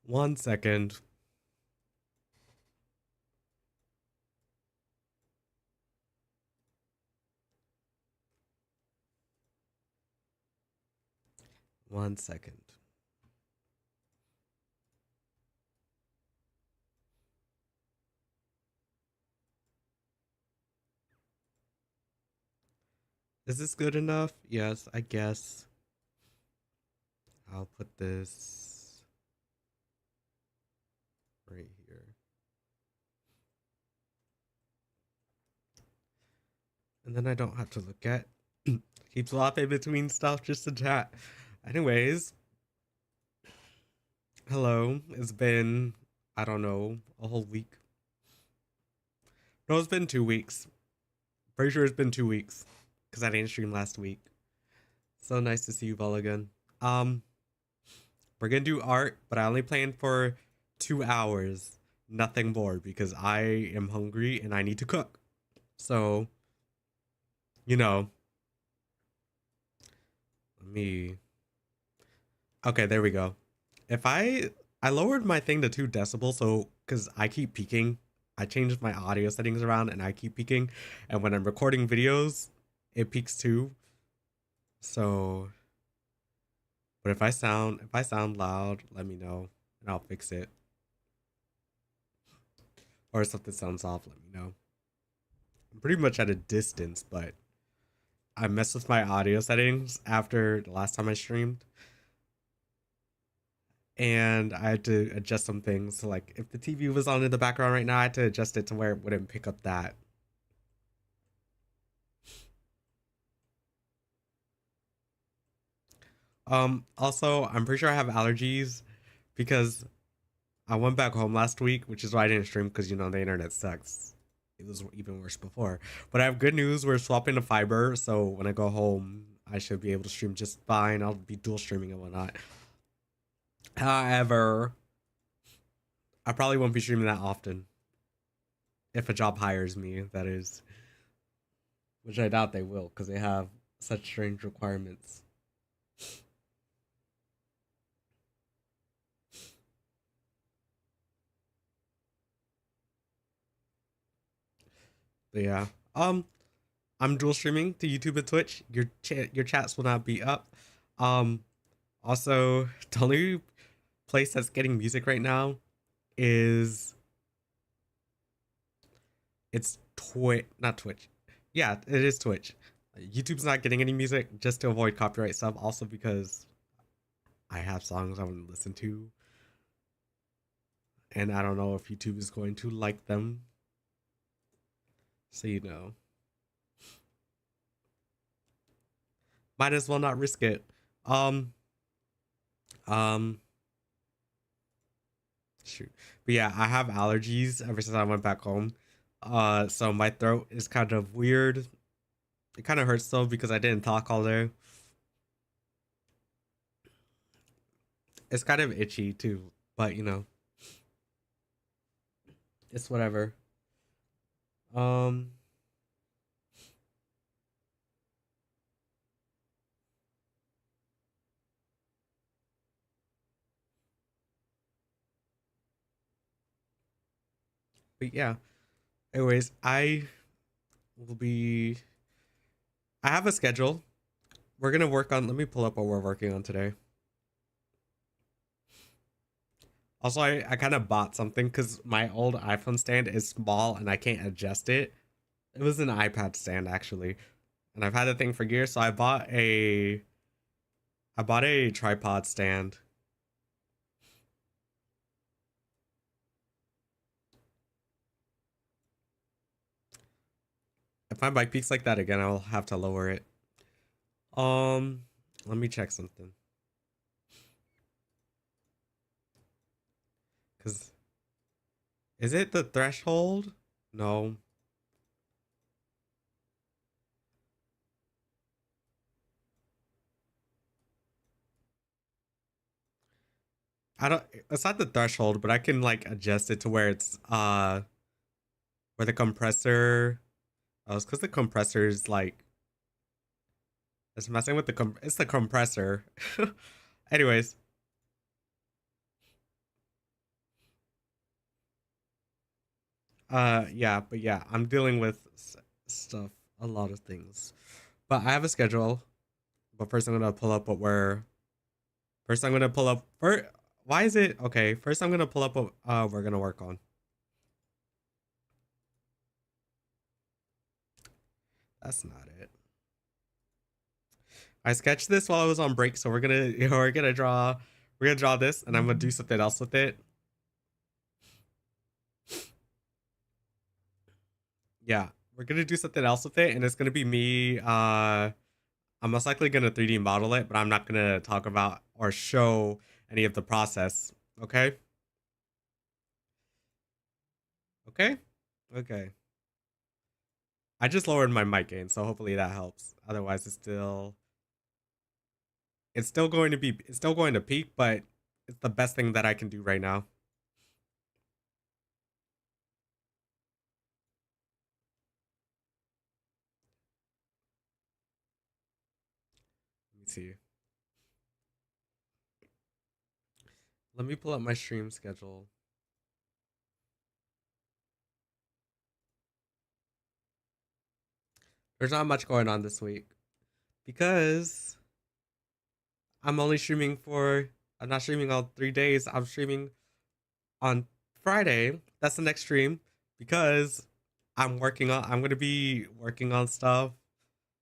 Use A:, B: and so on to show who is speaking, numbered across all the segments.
A: 1 second. One second. Is this good enough? Yes, I guess. I'll put this right here. And then I don't have to look at keep swapping between stuff just to chat. Anyways, hello. It's been, I don't know, a whole week. No, it's been 2 weeks. Pretty sure it's been 2 weeks because I didn't stream last week. So nice to see you all again. We're gonna do art, but I only planned for 2 hours, nothing more, because I am hungry and I need to cook. So, you know, let me. Okay, there we go. If I lowered my thing to 2 decibels, so because I keep peaking, I changed my audio settings around and I keep peaking, and when I'm recording videos, it peaks too. So, but if I sound loud, let me know and I'll fix it. Or if something sounds off, let me know. I'm pretty much at a distance, but I messed with my audio settings after the last time I streamed. And I had to adjust some things. So like if the TV was on in the background right now, I had to adjust it to where it wouldn't pick up that. Also, I'm pretty sure I have allergies because I went back home last week, which is why I didn't stream, because you know the internet sucks. It was even worse before. But I have good news. We're swapping to fiber, so when I go home, I should be able to stream just fine. I'll be dual streaming and whatnot. However, I probably won't be streaming that often. If a job hires me, that is. Which I doubt they will, because they have such strange requirements. But yeah. I'm dual streaming to YouTube and Twitch. Your chats will not be up. Um Also, the only place that's getting music right now is it's Twitch, not Twitch. Yeah, it is Twitch. YouTube's not getting any music just to avoid copyright stuff. Also because I have songs I want to listen to, and I don't know if YouTube is going to like them. So you know, might as well not risk it. Um, um, Shoot, but yeah, I have allergies ever since I went back home. So my throat is kind of weird. It kind of hurts though because I didn't talk all day. It's kind of itchy too, but you know, it's whatever. Um, but yeah. Anyways, will be. I have a schedule. We're gonna work on. Let me pull up what we're working on today. Also, I kind of bought something because my old iPhone stand is small and I can't adjust it. It was an iPad stand actually, and I've had the thing for years. So I bought a tripod stand. If my mic peaks like that again, I'll have to lower it. Let me check something. Cause is it the threshold? No. I don't, it's not the threshold, but I can like adjust it to where it's where the compressor, oh, it's because the compressor is like, it's messing with it's the compressor. Anyways, Yeah, but yeah, I'm dealing with stuff, a lot of things. But I have a schedule. But first, I'm gonna pull up what we're. First, I'm gonna pull up. Why is it okay? First, I'm gonna pull up what we're gonna work on. That's not it. I sketched this while I was on break, so we're gonna draw this, and I'm gonna do something else with it. Yeah, we're gonna do something else with it, and it's gonna be me. I'm most likely gonna 3D model it, but I'm not gonna talk about or show any of the process. Okay. Okay. Okay. I just lowered my mic gain, so hopefully that helps. Otherwise, it's still going to be it's still going to peak, but it's the best thing that I can do right now. Let me see. Let me pull up my stream schedule. There's not much going on this week because I'm only streaming for. I'm not streaming all 3 days. I'm streaming on Friday. That's the next stream because I'm gonna be working on stuff.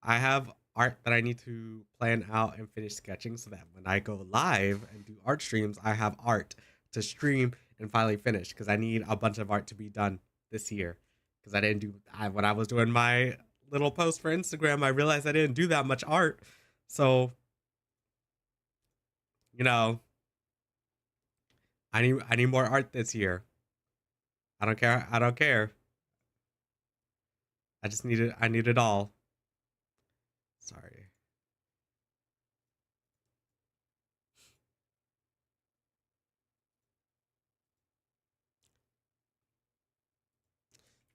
A: I have art that I need to plan out and finish sketching so that when I go live and do art streams, I have art to stream and finally finish because I need a bunch of art to be done this year. Because I didn't do when I was doing my little post for Instagram, I realized I didn't do that much art. So, you know, I need more art this year. I don't care. I don't care. I just need it. I need it all. Sorry.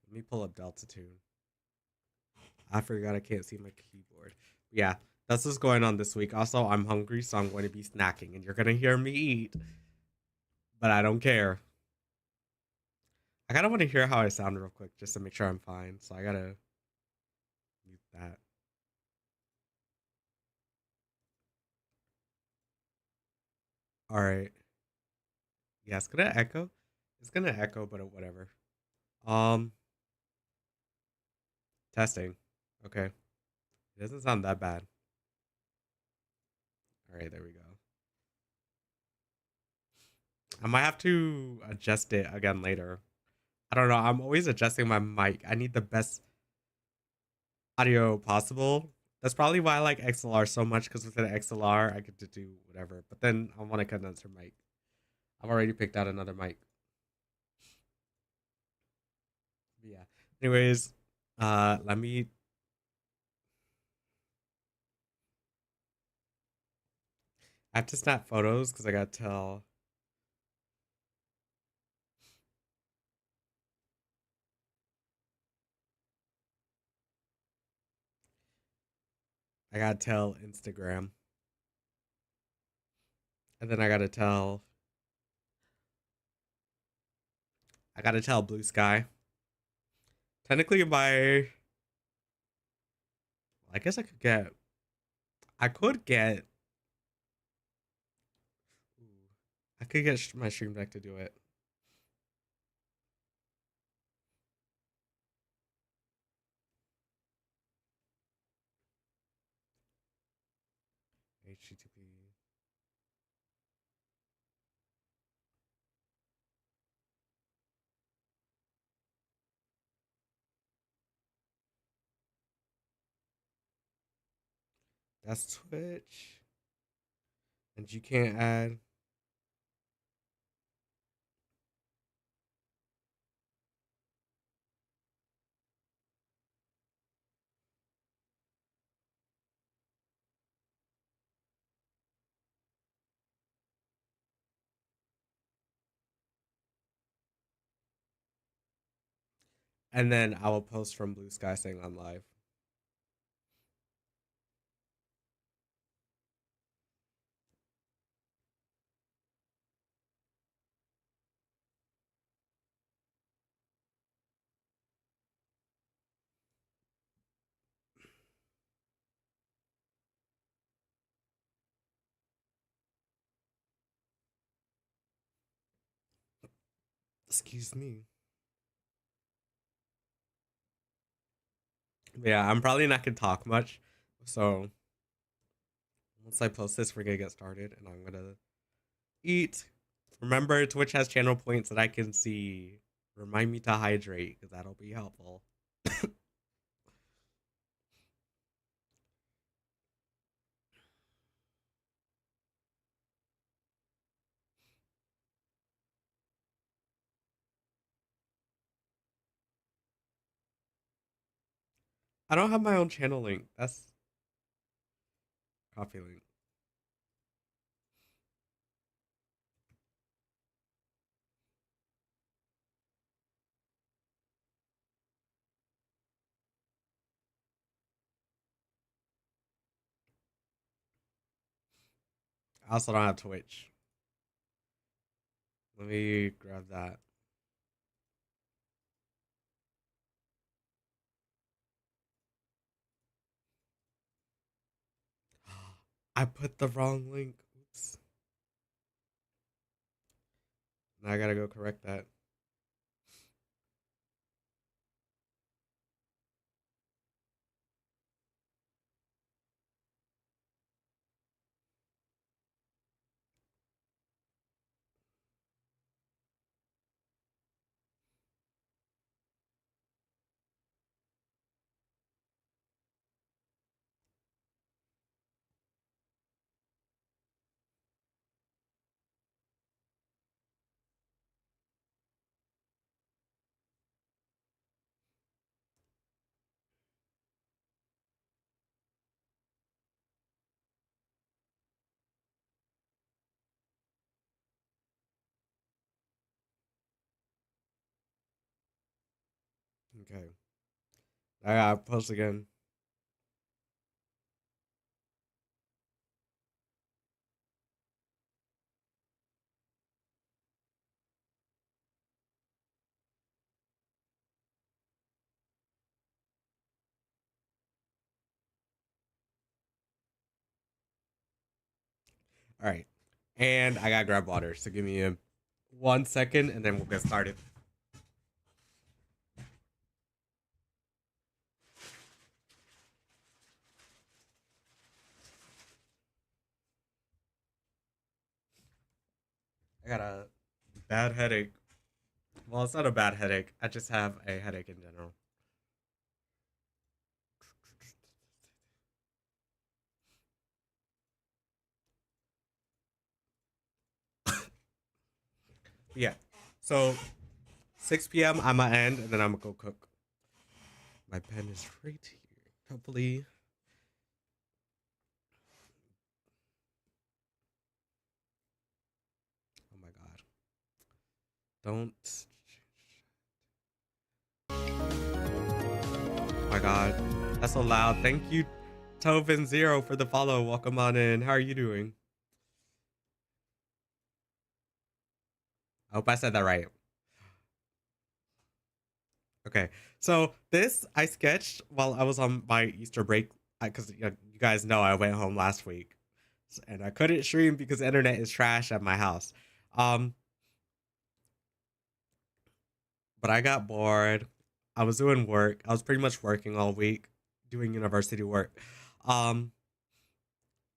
A: Let me pull up Delta Tune. I forgot I can't see my keyboard. Yeah, that's what's going on this week. Also, I'm hungry, so I'm going to be snacking, and you're gonna hear me eat, but I don't care. I kind of want to hear how I sound real quick, just to make sure I'm fine. So I gotta mute that. All right. Yeah, it's gonna echo. It's gonna echo, but whatever. Um, testing. Okay, it doesn't sound that bad. All right, there we go. I might have to adjust it again later. I don't know. I'm always adjusting my mic. I need the best audio possible. That's probably why I like XLR so much because with an XLR, I get to do whatever. But then I want a condenser mic. I've already picked out another mic. But yeah. Anyways, let me. I have to snap photos because I gotta tell. I gotta tell Instagram, and then I gotta tell. I gotta tell Blue Sky. Technically, I guess I could get. I could get. I could get my stream deck to do it. HTTP. That's Twitch. And you can't add. And then I will post from Blue Sky saying I'm live. Excuse me. Yeah, I'm probably not gonna talk much. So once I post this, we're gonna get started, and I'm gonna eat. Remember, Twitch has channel points that I can see. Remind me to hydrate, because that'll be helpful. I don't have my own channel link. That's copy link. I also don't have Twitch. Let me grab that. I put the wrong link. Oops. Now I gotta go correct that. Okay. I gotta post again. All right. And I gotta grab water. So give me 1 second and then we'll get started. I got a bad headache. Well, it's not a bad headache. I just have a headache in general. Yeah. So 6 p.m. I'm gonna end and then I'm gonna go cook. My pen is right here. Hopefully. Oh my god. Don't. Oh my god. That's so loud. Thank you, Tovin0, for the follow. Welcome on in. How are you doing? I hope I said that right. Okay, so this I sketched while I was on my Easter break because you guys know I went home last week, and I couldn't stream because the internet is trash at my house. Um, but I got bored. I was doing work. I was pretty much working all week, doing university work. Um,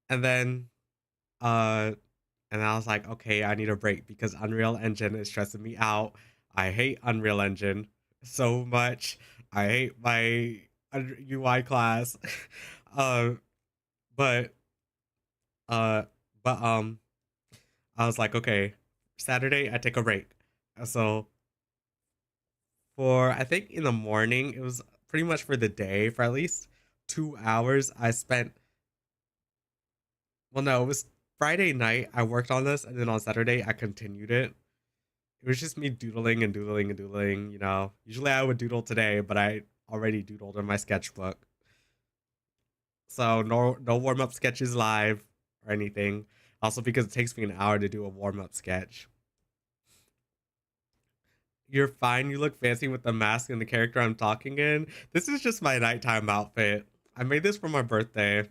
A: and then uh, and I was like, okay, I need a break because Unreal Engine is stressing me out. I hate Unreal Engine so much. I hate my UI class. uh, but uh, but I was like, okay, Saturday I take a break. So for I think in the morning it was pretty much for the day for at least 2 hours. I spent well, no, it was Friday night. I worked on this, and then on Saturday I continued it. It was just me doodling and doodling and doodling. Usually I would doodle today, but I already doodled in my sketchbook. So no warm up sketches live or anything. Also because it takes me an hour to do a warm up sketch. You're fine. You look fancy with the mask and the character I'm talking in. This is just my nighttime outfit. I made this for my birthday.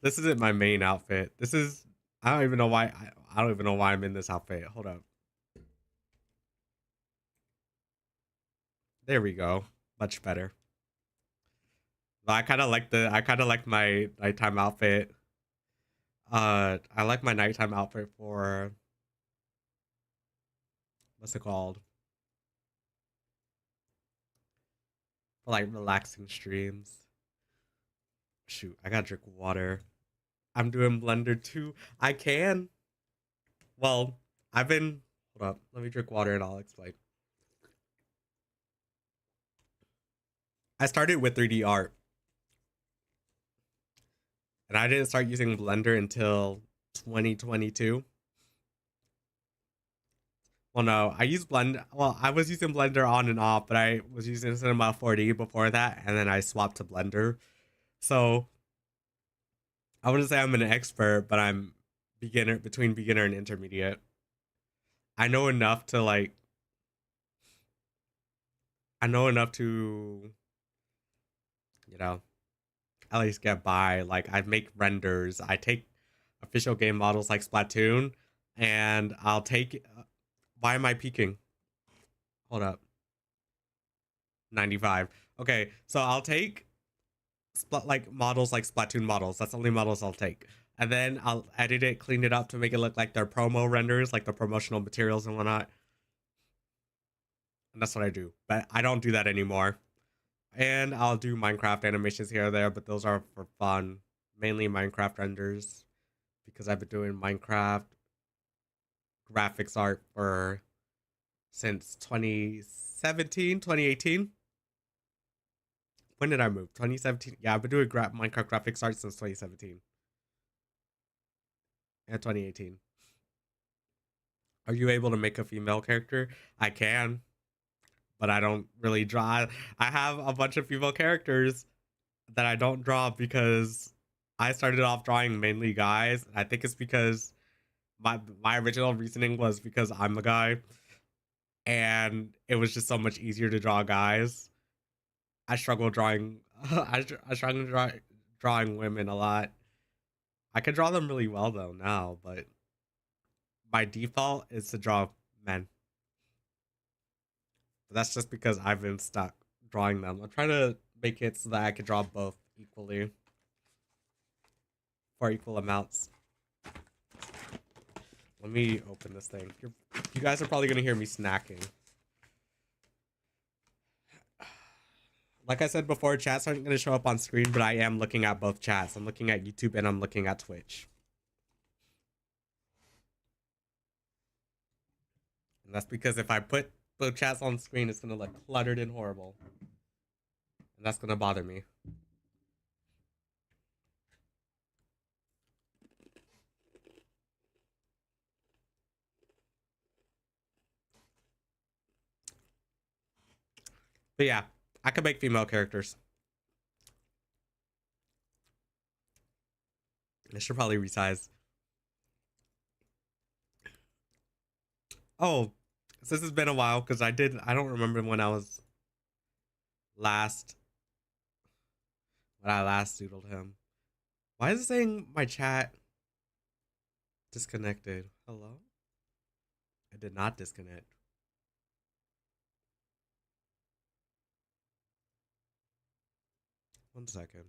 A: This isn't my main outfit. This is I don't even know why I'm in this outfit. Hold up. There we go. Much better. But I kind of like my nighttime outfit. I like my nighttime outfit for, what's it called? For like relaxing streams. Shoot, I gotta drink water. I'm doing Blender too. I can. Well, I've been. Hold up. Let me drink water and I'll explain. I started with 3D art. And I didn't start using Blender until 2022. Well, no, I used Blender. Well, I was using Blender on and off, but I was using Cinema 4D before that, and then I swapped to Blender. So I wouldn't say I'm an expert, but I'm between beginner and intermediate. I know enough to like. I know enough to, you know, at least get by. Like I make renders. I take official game models like Splatoon, and I'll take. Why am I peeking? Hold up. 95. Okay, so I'll take like models like Splatoon models. That's the only models I'll take. And then I'll edit it, clean it up to make it look like their promo renders, like the promotional materials and whatnot. And that's what I do. But I don't do that anymore. And I'll do Minecraft animations here or there, but those are for fun. Mainly Minecraft renders. Because I've been doing Minecraft graphics art for since 2017, 2018. When did I move? 2017. Yeah, I've been doing Minecraft graphics art since 2017 and 2018. Are you able to make a female character? I can, but I don't really draw. I have a bunch of female characters that I don't draw because I started off drawing mainly guys. I think it's because my original reasoning was because I'm a guy, and it was just so much easier to draw guys. I struggle drawing. I struggle drawing women a lot. I can draw them really well though now, but my default is to draw men. But that's just because I've been stuck drawing them. I'm trying to make it so that I can draw both equally for equal amounts. Let me open this thing. You guys are probably gonna hear me snacking. Like I said before, chats aren't going to show up on screen, but I am looking at both chats. I'm looking at YouTube and I'm looking at Twitch. And that's because if I put both chats on screen, it's going to look cluttered and horrible. And that's going to bother me. But yeah, I could make female characters. I should probably resize. Oh, so this has been a while because I don't remember when I last doodled him. Why is it saying my chat disconnected? Hello? I did not disconnect. One second.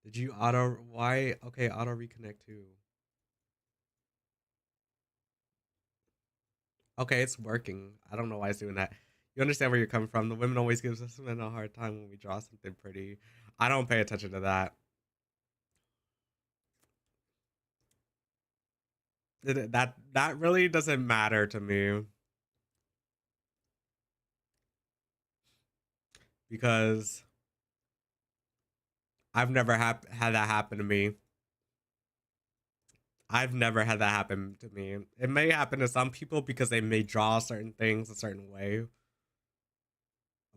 A: Did you why? Okay, auto reconnect too. Okay, it's working. I don't know why it's doing that. You understand where you're coming from. The women always gives us men a hard time when we draw something pretty. I don't pay attention to that. That really doesn't matter to me. Because I've never had that happen to me. I've never had that happen to me. It may happen to some people because they may draw certain things a certain way.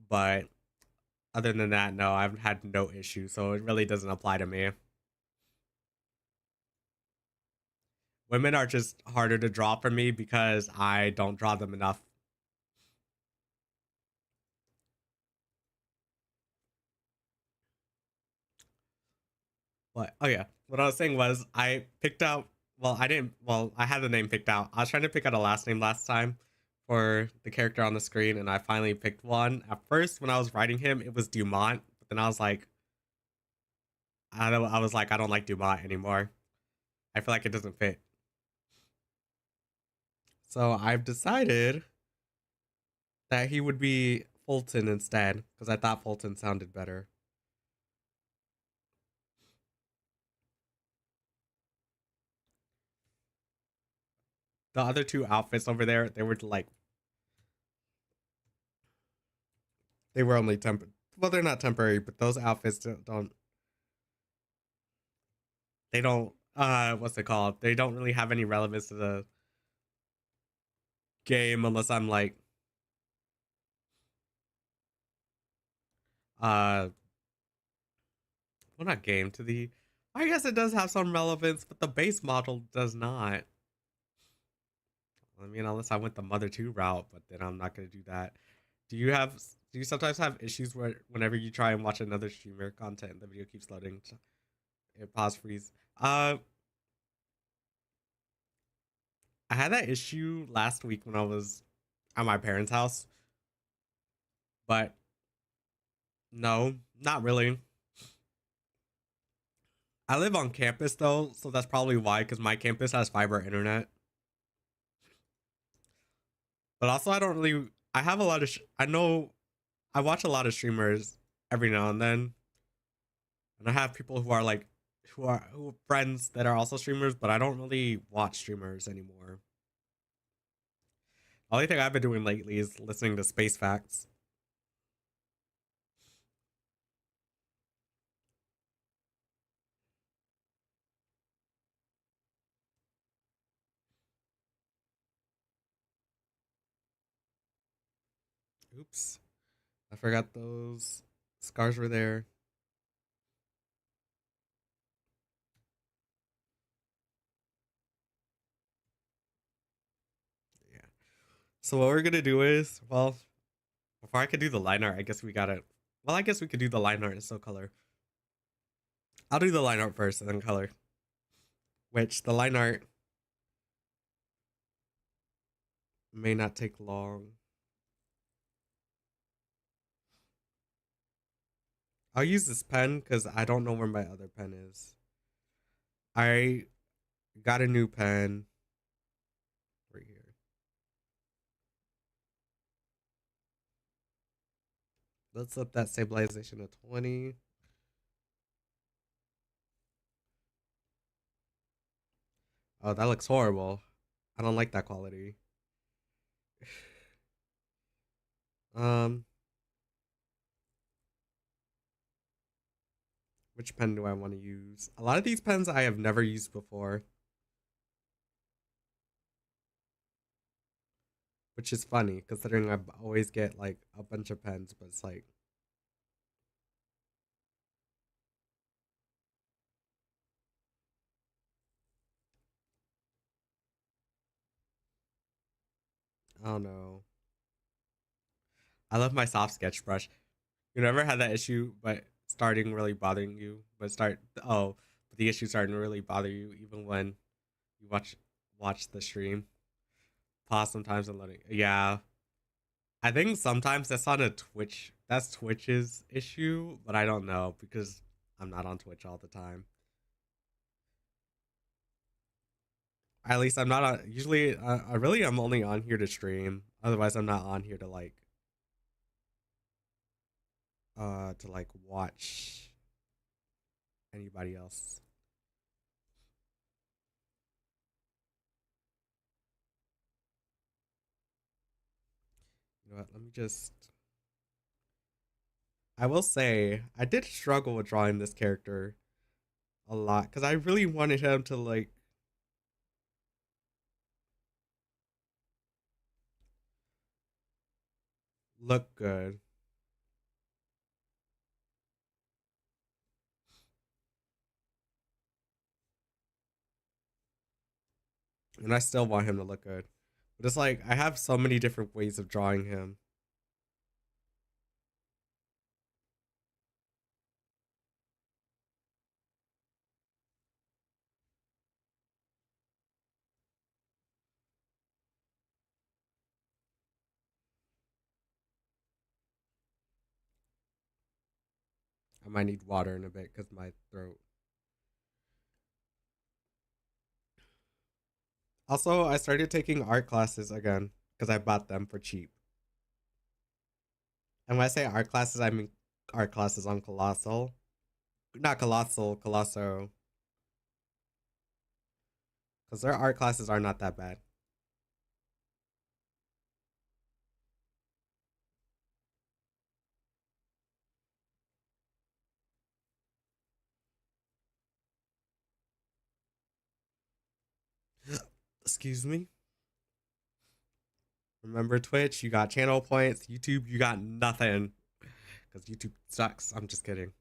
A: But other than that, no, I've had no issue. So it really doesn't apply to me. Women are just harder to draw for me because I don't draw them enough. What? Oh yeah. What I was saying was I picked out. Well, I didn't. Well, I had the name picked out. I was trying to pick out a last name last time for the character on the screen, and I finally picked one. At first, when I was writing him, it was Dumont, but then I was like, I don't like Dumont anymore. I feel like it doesn't fit. So I've decided that he would be Fulton instead, because I thought Fulton sounded better. The other two outfits over there, they were like, they were only well, they're not temporary, but those outfits don't they don't what's it called? They don't really have any relevance to the game unless I'm like uh well, not game, to the, I guess it does have some relevance, but the base model does not. I mean, unless I went the Mother 2 route, but then I'm not gonna do that. Do you sometimes have issues where whenever you try and watch another streamer content, the video keeps loading, it pause freeze? I had that issue last week when I was at my parents' house, but no, not really. I live on campus though, so that's probably why, because my campus has fiber internet. But also, I don't really. I have a lot of. I know. I watch a lot of streamers every now and then, and I have people who are like, who are friends that are also streamers, but I don't really watch streamers anymore. The only thing I've been doing lately is listening to Space Facts. Oops, I forgot those scars were there. Yeah. So what we're gonna do is, well, before I could do the line art, I guess we gotta. Well, I guess we could do the line art and so color. I'll do the line art first and then color. Which the line art may not take long. I'll use this pen because I don't know where my other pen is. I got a new pen right here. Let's up that stabilization to 20. Oh, that looks horrible. I don't like that quality. Um, which pen do I want to use? A lot of these pens I have never used before, which is funny considering I always get like a bunch of pens, but it's like, I don't know. I love my soft sketch brush. You never had that issue, but starting really bothering you, but the issue starting to really bother you even when you watch the stream. Pause sometimes and letting, yeah. I think sometimes that's on a Twitch. That's Twitch's issue, but I don't know because I'm not on Twitch all the time. At least I'm not on. Usually, I really am only on here to stream. Otherwise, I'm not on here to like watch anybody else. You know what? Let me just. I will say I did struggle with drawing this character a lot because I really wanted him to like look good. And I still want him to look good. But it's like I have so many different ways of drawing him. I might need water in a bit because my throat. Also, I started taking art classes again because I bought them for cheap. And when I say art classes, I mean art classes on Colossal. Not Colossal, Colosso. Because their art classes are not that bad. Excuse me. Remember Twitch, you got channel points. YouTube, you got nothing. Because YouTube sucks. I'm just kidding.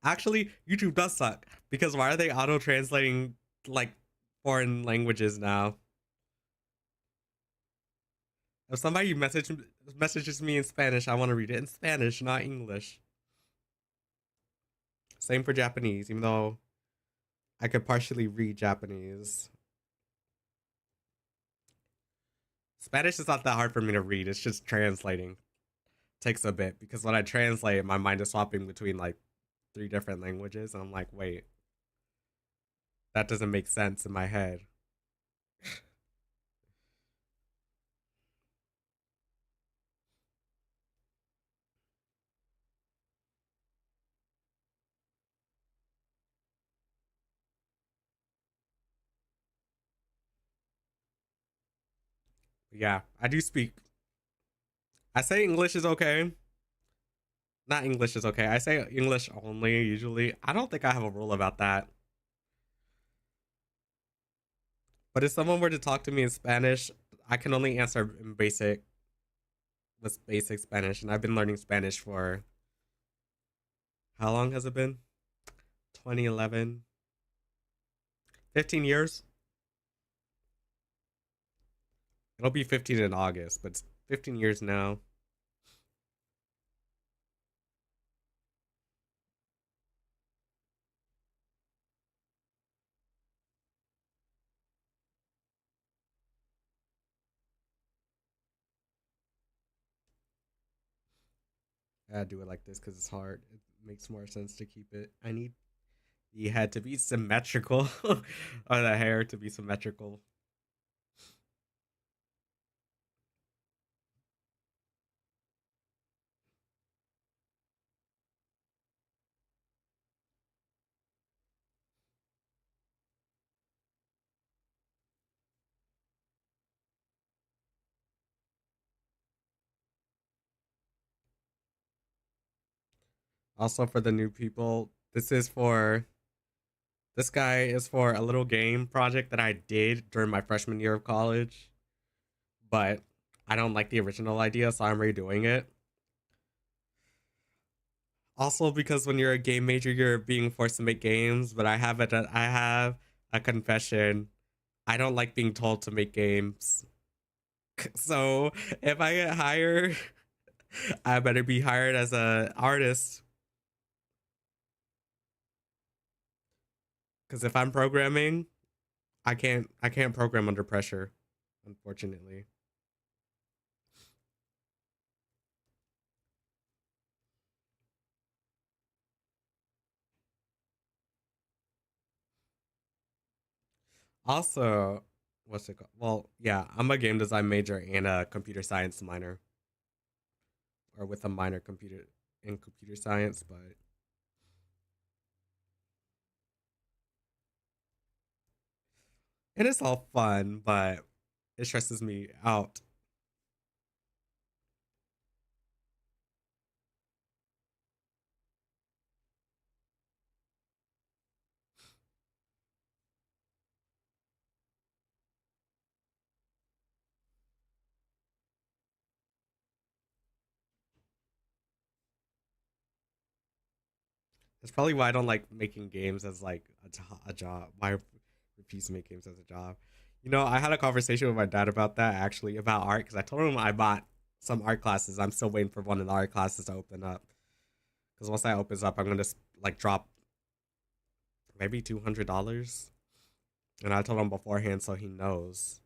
A: Actually, YouTube does suck. Because why are they auto-translating, like, foreign languages now? If somebody messages me in Spanish, I want to read it in Spanish, not English. Same for Japanese, even though I could partially read Japanese. Spanish is not that hard for me to read. It's just translating. Takes a bit because when I translate, my mind is swapping between like 3 different languages, and I'm like, wait, that doesn't make sense in my head. Yeah, I do speak. I say English is okay. Not English is okay. I say English only usually. I don't think I have a rule about that. But if someone were to talk to me in Spanish, I can only answer in basic Spanish, and I've been learning Spanish for how long has it been? 2011, 15 years. It'll be 15 in August, but it's 15 years now. I gotta do it like this because it's hard. It makes more sense to keep it. I need the head to be symmetrical, or the hair to be symmetrical. Also, for the new people, this guy is for a little game project that I did during my freshman year of college, but I don't like the original idea, so I'm redoing it. Also, because when you're a game major, you're being forced to make games, but I have a confession. I don't like being told to make games. So if I get hired, I better be hired as a artist. Because if I'm programming, I can't program under pressure, unfortunately. Also, what's it called? Well, yeah, I'm a game design major and a computer science minor, or with a minor computer science, but it is all fun, but it stresses me out. That's probably why I don't like making games as like a job. Why I refuse to make games as a job. You know, I had a conversation with my dad about that actually, about art, because I told him I bought some art classes. I'm still waiting for one of the art classes to open up. Because once that opens up, I'm gonna like drop maybe $200. And I told him beforehand so he knows.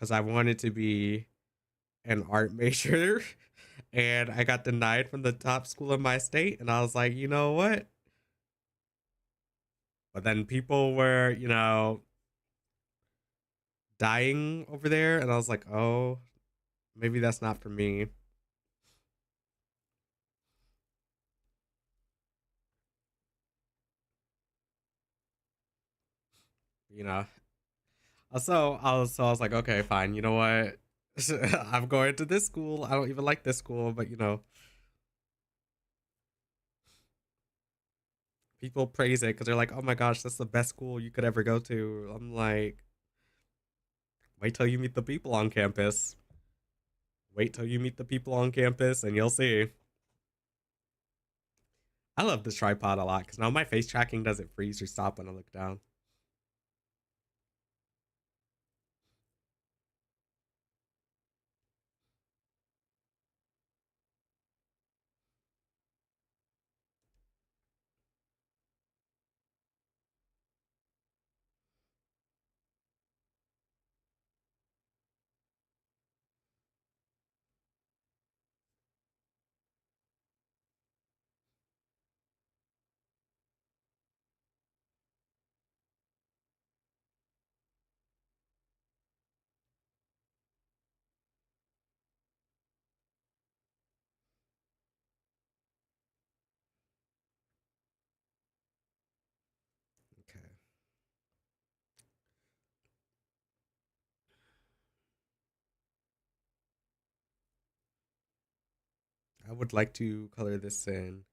A: because I wanted to be an art major and I got denied from the top school in my state. And I was like, you know what? But then people were, dying over there. And I was like, oh, maybe that's not for me. You know, so I was like, okay, fine. You know what? I'm going to this school. I don't even like this school, but people praise it because they're like, oh my gosh, that's the best school you could ever go to. I'm like, wait till you meet the people on campus. Wait till you meet the people on campus and you'll see. I love this tripod a lot because now my face tracking doesn't freeze or stop when I look down. Okay. I would like to color this in.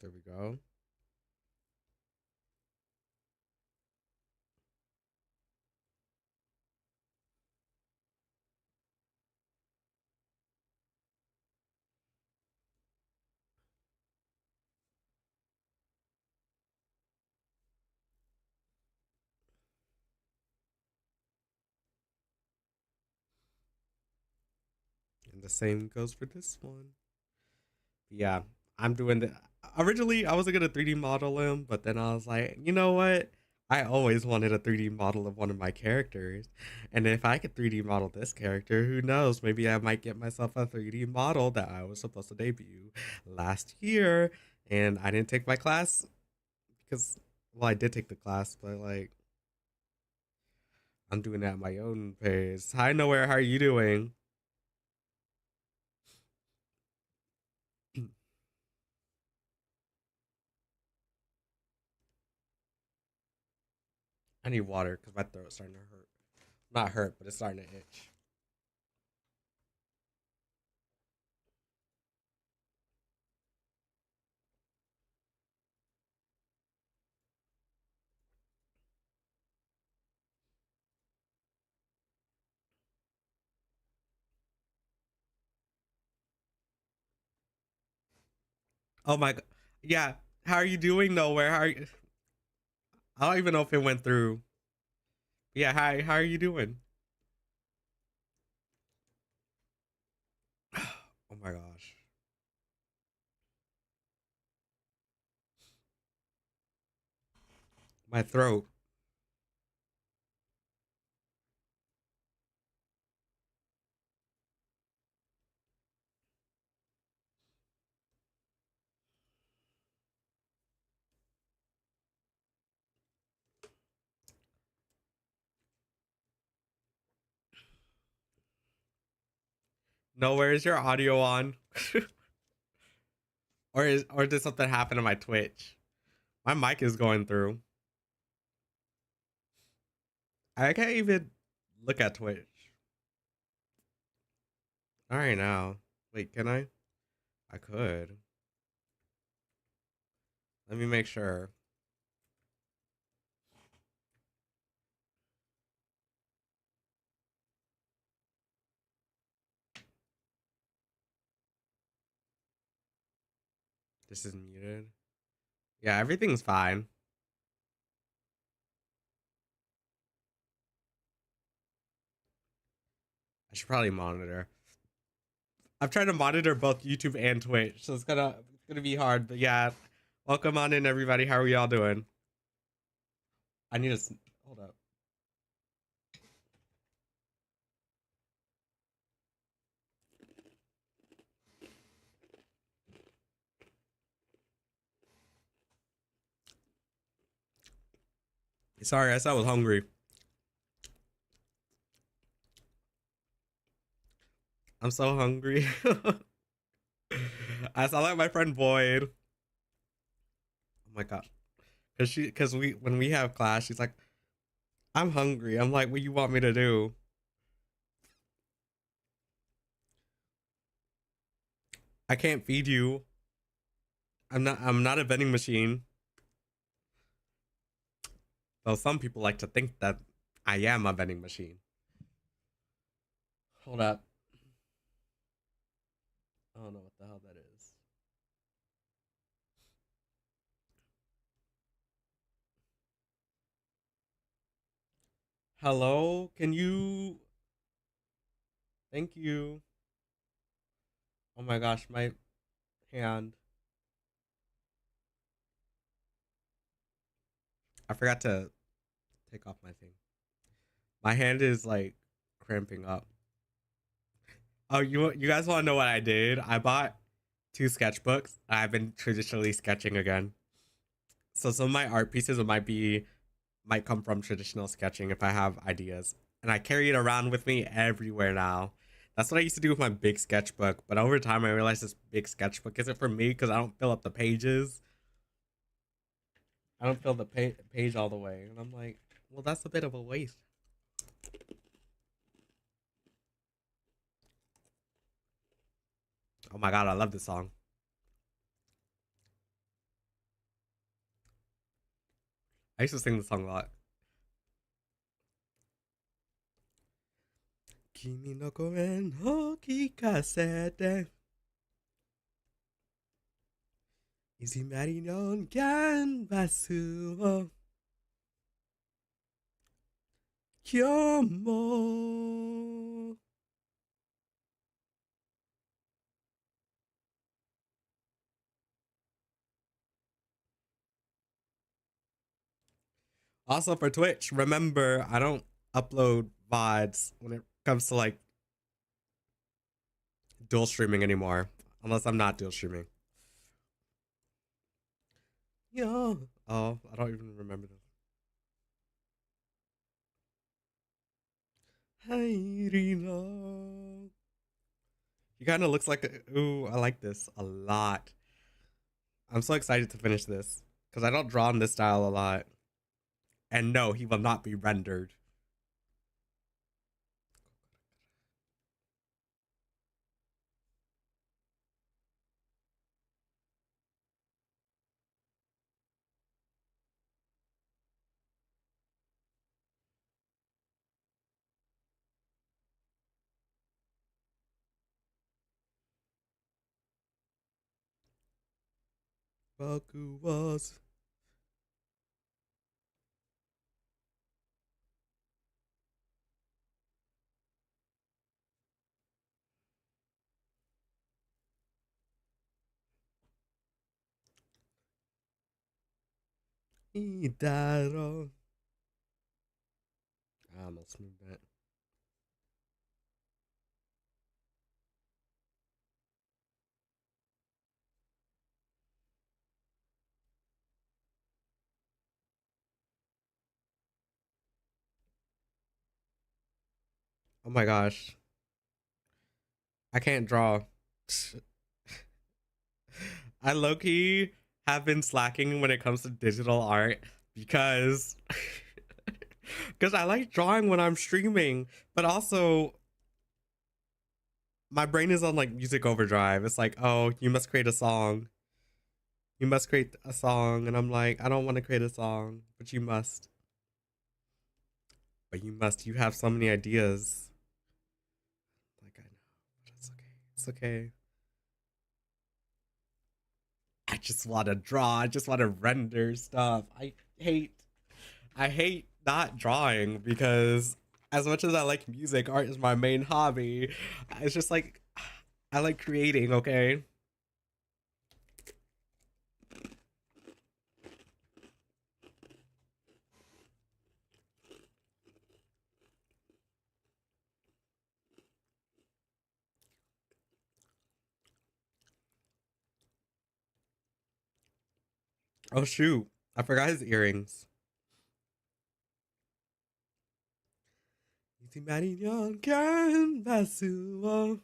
A: There we go. And the same goes for this one. Yeah, I'm doing the. Originally, I wasn't gonna 3D model him, but then I was like, you know what? I always wanted a 3D model of one of my characters, and if I could 3D model this character, who knows? Maybe I might get myself a 3D model that I was supposed to debut last year, and I didn't take my class because, well, I did take the class, but like, I'm doing it at my own pace. Hi, Nowhere. How are you doing? I need water because my throat's starting to hurt. Not hurt, but it's starting to itch. Oh my god. Yeah. How are you doing, Nowhere? How are you? I don't even know if it went through. Yeah, hi. How are you doing? Oh my gosh. My throat. Nowhere is your audio on? Or did something happen to my Twitch? My mic is going through. I can't even look at Twitch. Alright now. Wait, can I? I could. Let me make sure. This is muted. Yeah, everything's fine. I should probably monitor. I'm trying to monitor both YouTube and Twitch, so it's gonna be hard. But yeah, welcome on in, everybody. How are we all doing? I need to hold up. Sorry, I said I was hungry. I'm so hungry. I sound like my friend Boyd. Oh my god. Cause we when we have class, she's like, I'm hungry. I'm like, what you want me to do? I can't feed you. I'm not a vending machine. Though some people like to think that I am a vending machine. Hold up. I don't know what the hell that is. Hello? Can you thank you? Oh my gosh, my hand. I forgot to take off my thing. My hand is like cramping up. Oh, you guys want to know what I did? I bought two sketchbooks. I've been traditionally sketching again. So some of my art pieces might come from traditional sketching if I have ideas. And I carry it around with me everywhere now. That's what I used to do with my big sketchbook. But over time, I realized this big sketchbook isn't for me because I don't fill up the pages. I don't fill the page all the way. And I'm like, well, that's a bit of a waste. Oh my god, I love this song. I used to sing this song a lot. 君の声を聞かせていじまりのキャンバスを今日も Also for Twitch, remember I don't upload VODs when it comes to like dual streaming anymore. Unless I'm not dual streaming. Yeah. Oh, I don't even remember this. Hi, Reno. He kind of looks like ooh, I like this a lot. I'm so excited to finish this because I don't draw in this style a lot. And no, he will not be rendered. Baku was. Idaro. I almost moved that. Oh my gosh. I can't draw. I low key have been slacking when it comes to digital art because because I like drawing when I'm streaming, but also my brain is on like music overdrive. It's like, oh, you must create a song. You must create a song, and I'm like, I don't want to create a song, but you must. But you must. You have so many ideas. Like I know, but it's okay. It's okay. I just want to draw. I just want to render stuff. I hate not drawing because as much as I like music, art is my main hobby. It's just like I like creating, okay? Oh shoot. I forgot his earrings. 이제 말이 연결 마수어.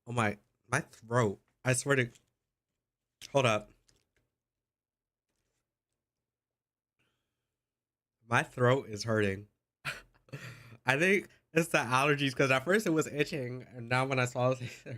A: Oh my throat. I swear to, hold up. My throat is hurting. I think it's the allergies because at first it was itching, and now when I swallow it,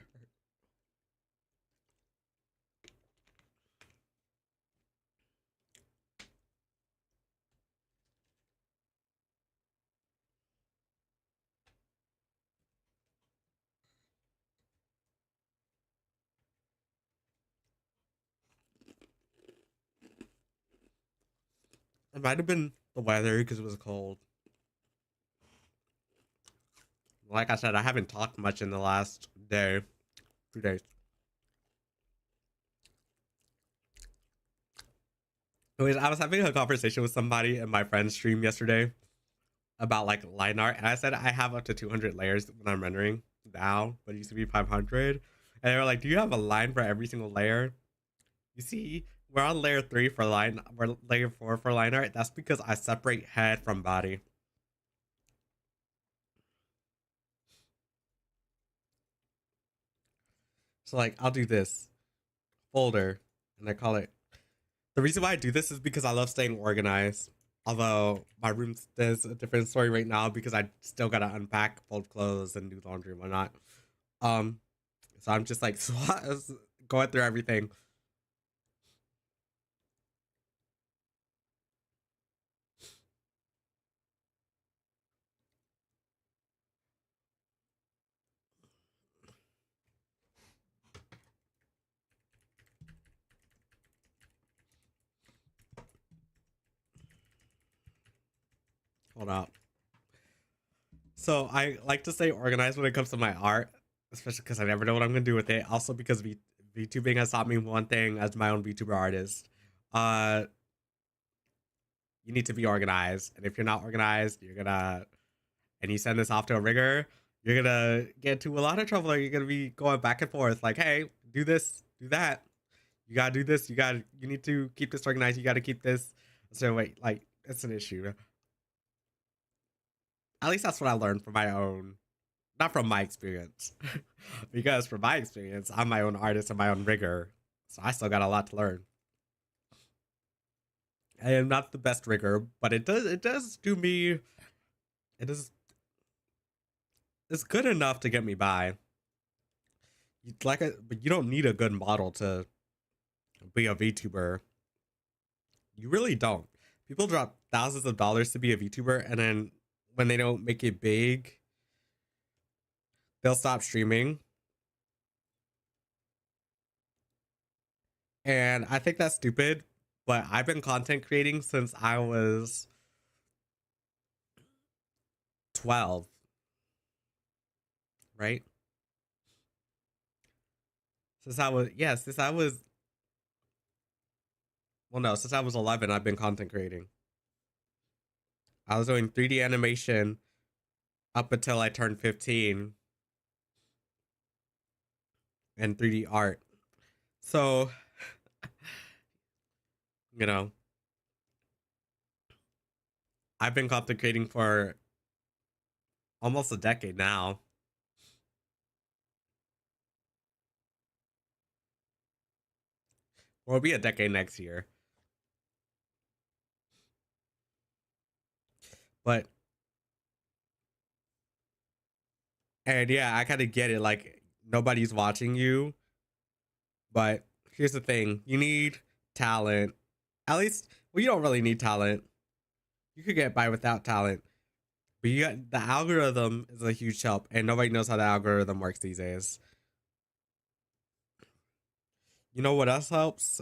A: it might have been the weather because it was cold. Like I said, I haven't talked much in the last day, 2 days. Anyways, I was having a conversation with somebody in my friend's stream yesterday about like line art, and I said I have up to 200 layers when I'm rendering now, but it used to be 500. And they were like, "Do you have a line for every single layer?" You see, we're on layer 3 for line, we're layer 4 for line art. That's because I separate head from body. So like, I'll do this folder, and I call it. The reason why I do this is because I love staying organized. Although my room is a different story right now because I still gotta unpack, fold clothes, and do laundry and whatnot. Um, so I'm just like going through everything. Hold up. So I like to stay organized when it comes to my art, especially because I never know what I'm gonna do with it. Also because VTubing has taught me one thing as my own VTuber artist. Uh, you need to be organized, and if you're not organized, you're gonna and you send this off to a rigger, you're gonna get into a lot of trouble. Or you're gonna be going back and forth, like, "Hey, do this, do that. You gotta do this. You need to keep this organized. You gotta keep this." So wait, like, it's an issue. At least that's what I learned from my own, not from my experience, because from my experience, I'm my own artist and my own rigger, so I still got a lot to learn. I am not the best rigger, but it does do me. It is it's good enough to get me by. But you don't need a good model to be a VTuber. You really don't. People drop thousands of dollars to be a VTuber, and then when they don't make it big, they'll stop streaming. And I think that's stupid, but I've been content creating since I was 12, right? Since I was, well, no, since I was 11, I've been content creating. I was doing 3D animation up until I turned 15 and 3D art. So, you know, I've been content creating for almost a decade now. Or it'll be a decade next year. But, and yeah, I kind of get it. Like, nobody's watching you. But here's the thing, you need talent. At least, well, you don't really need talent. You could get by without talent. But you got the algorithm is a huge help, and nobody knows how the algorithm works these days. You know what else helps?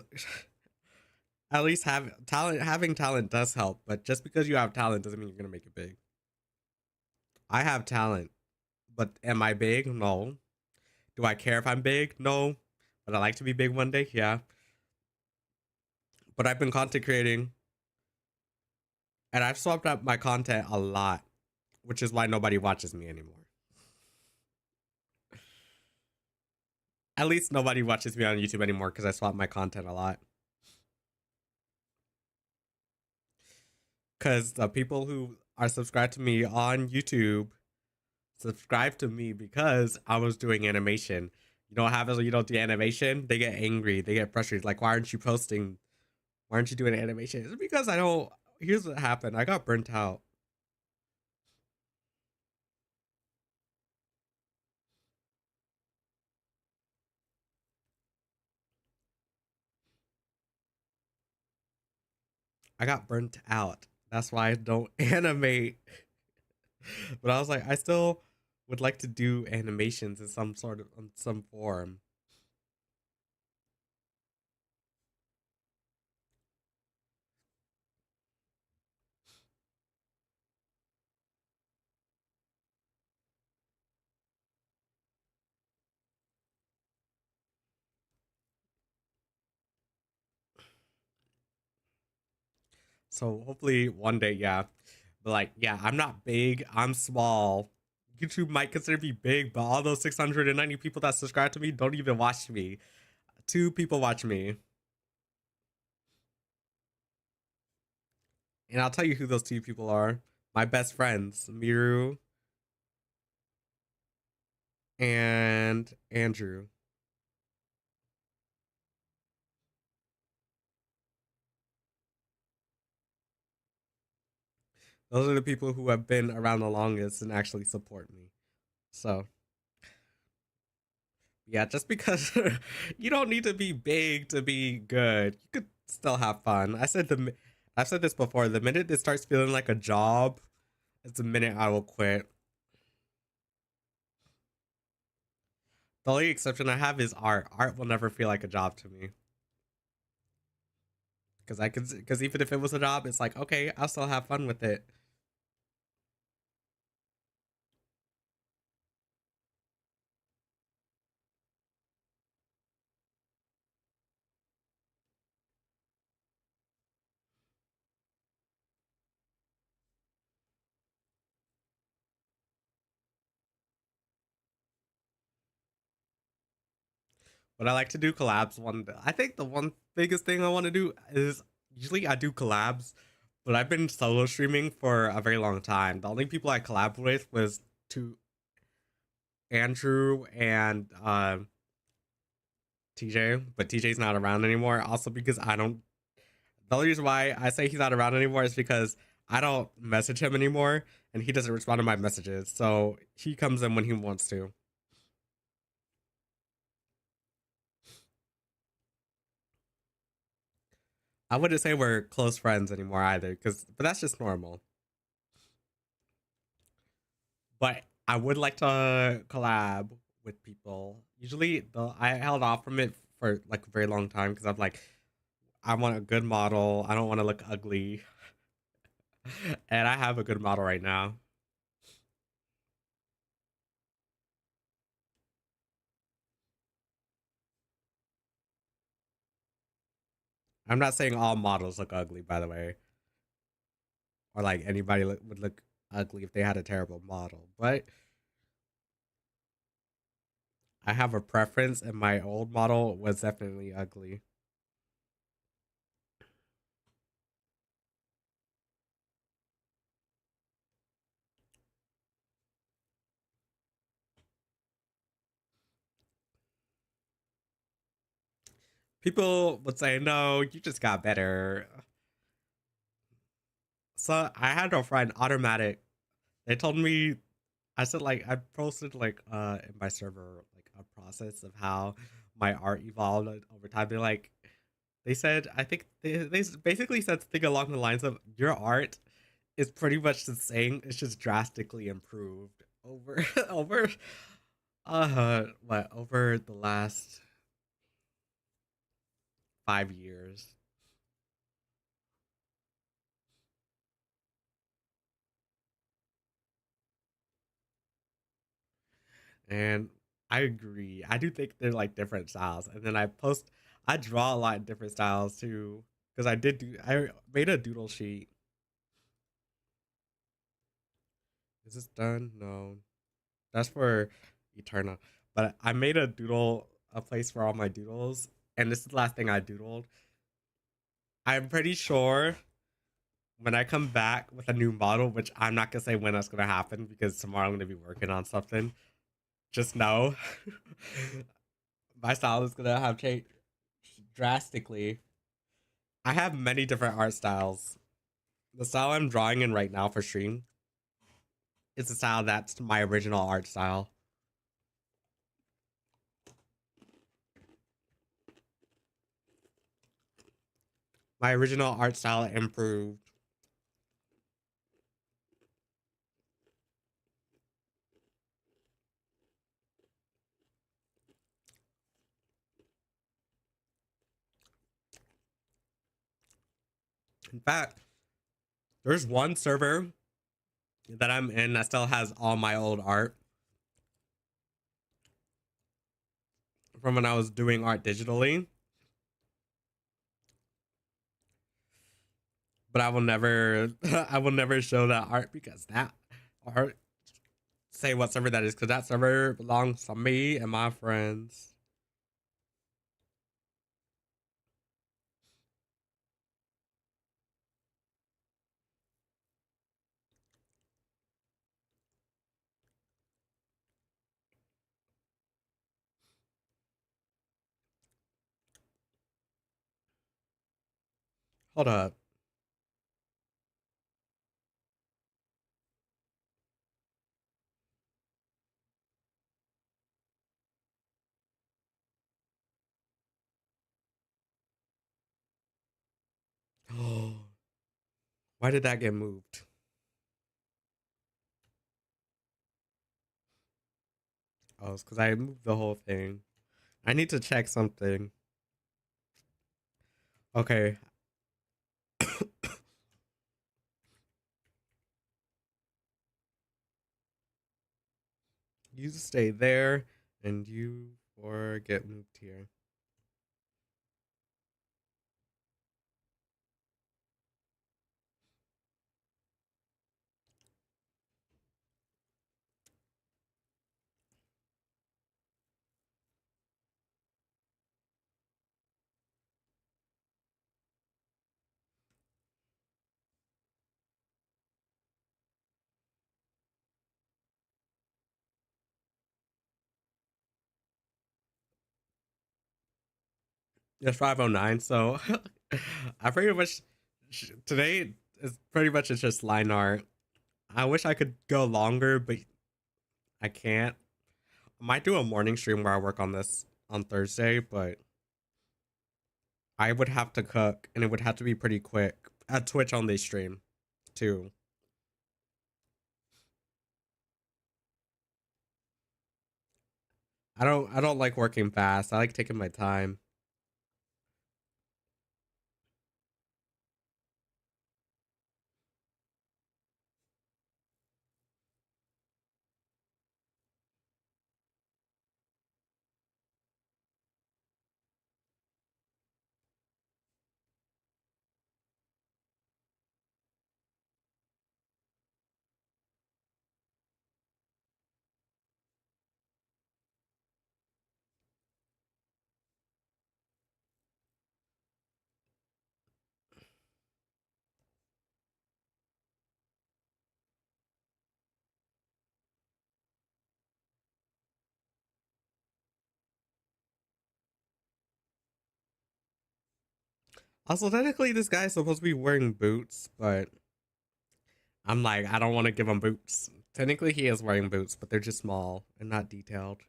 A: At least have talent. Having talent does help, but just because you have talent doesn't mean you're gonna make it big. I have talent, but am I big? No. Do I care if I'm big? No. But I like to be big one day? Yeah. But I've been content creating, and I've swapped up my content a lot, which is why nobody watches me anymore. At least nobody watches me on YouTube anymore because I swap my content a lot. Because the people who are subscribed to me on YouTube subscribe to me because I was doing animation. You know what happens when you don't do animation? They get angry. They get frustrated. Like, why aren't you posting? Why aren't you doing animation? It's because I don't. Here's what happened. I got burnt out. I got burnt out. That's why I don't animate. But I was like, I still would like to do animations in some sort of in some form. So hopefully one day, yeah. But like, yeah, I'm not big. I'm small. YouTube might consider me big, but all those 690 people that subscribe to me don't even watch me. 2 people watch me. And I'll tell you who those 2 people are. My best friends, Miru and Andrew. Those are the people who have been around the longest and actually support me. So, yeah, just because you don't need to be big to be good, you could still have fun. I've said this before. The minute it starts feeling like a job, it's the minute I will quit. The only exception I have is art. Art will never feel like a job to me because even if it was a job, it's like okay, I'll still have fun with it. But I like to do collabs. I think the one biggest thing I want to do is usually I do collabs, but I've been solo streaming for a very long time. The only people I collab with was to Andrew and TJ, but TJ's not around anymore. Also because I don't. The only reason why I say he's not around anymore is because I don't message him anymore, and he doesn't respond to my messages. So he comes in when he wants to. I wouldn't say we're close friends anymore either, but that's just normal. But I would like to collab with people. Usually, I held off from it for like a very long time because I'm like, I want a good model. I don't want to look ugly, and I have a good model right now. I'm not saying all models look ugly, by the way, or like anybody would look ugly if they had a terrible model. But I have a preference, and my old model was definitely ugly. People would say, "No, you just got better." So I had a friend, automatic. They told me I said like I posted like in my server like a process of how my art evolved over time. They said I think they basically said something along the lines of your art is pretty much the same. It's just drastically improved over over the last 5 years. And I agree. I do think they're like different styles. And then I draw a lot of different styles too. Because I made a doodle sheet. Is this done? No. That's for Eternal. But I made a doodle a place for all my doodles, and this is the last thing I doodled. I'm pretty sure when I come back with a new model, which I'm not gonna say when that's gonna happen because tomorrow I'm gonna be working on something. Just know my style is gonna have changed drastically. I have many different art styles. The style I'm drawing in right now for stream is the style that's my original art style. My original art style improved. In fact, there's one server that I'm in that still has all my old art from when I was doing art digitally. But I will never I will never show that art because that art, say what server that is, because that server belongs to me and my friends. Hold up. Oh, why did that get moved? Oh, it's because I moved the whole thing. I need to check something. Okay. You stay there and you or get moved here. It's 5:09, so I pretty much today is pretty much it's just line art. I wish I could go longer, but I can't. I might do a morning stream where I work on this on Thursday, but I would have to cook and it would have to be pretty quick. A Twitch only stream too. I don't like working fast. I like taking my time. Also, technically, this guy's supposed to be wearing boots, but I'm like, I don't want to give him boots. Technically, he is wearing boots, but they're just small and not detailed.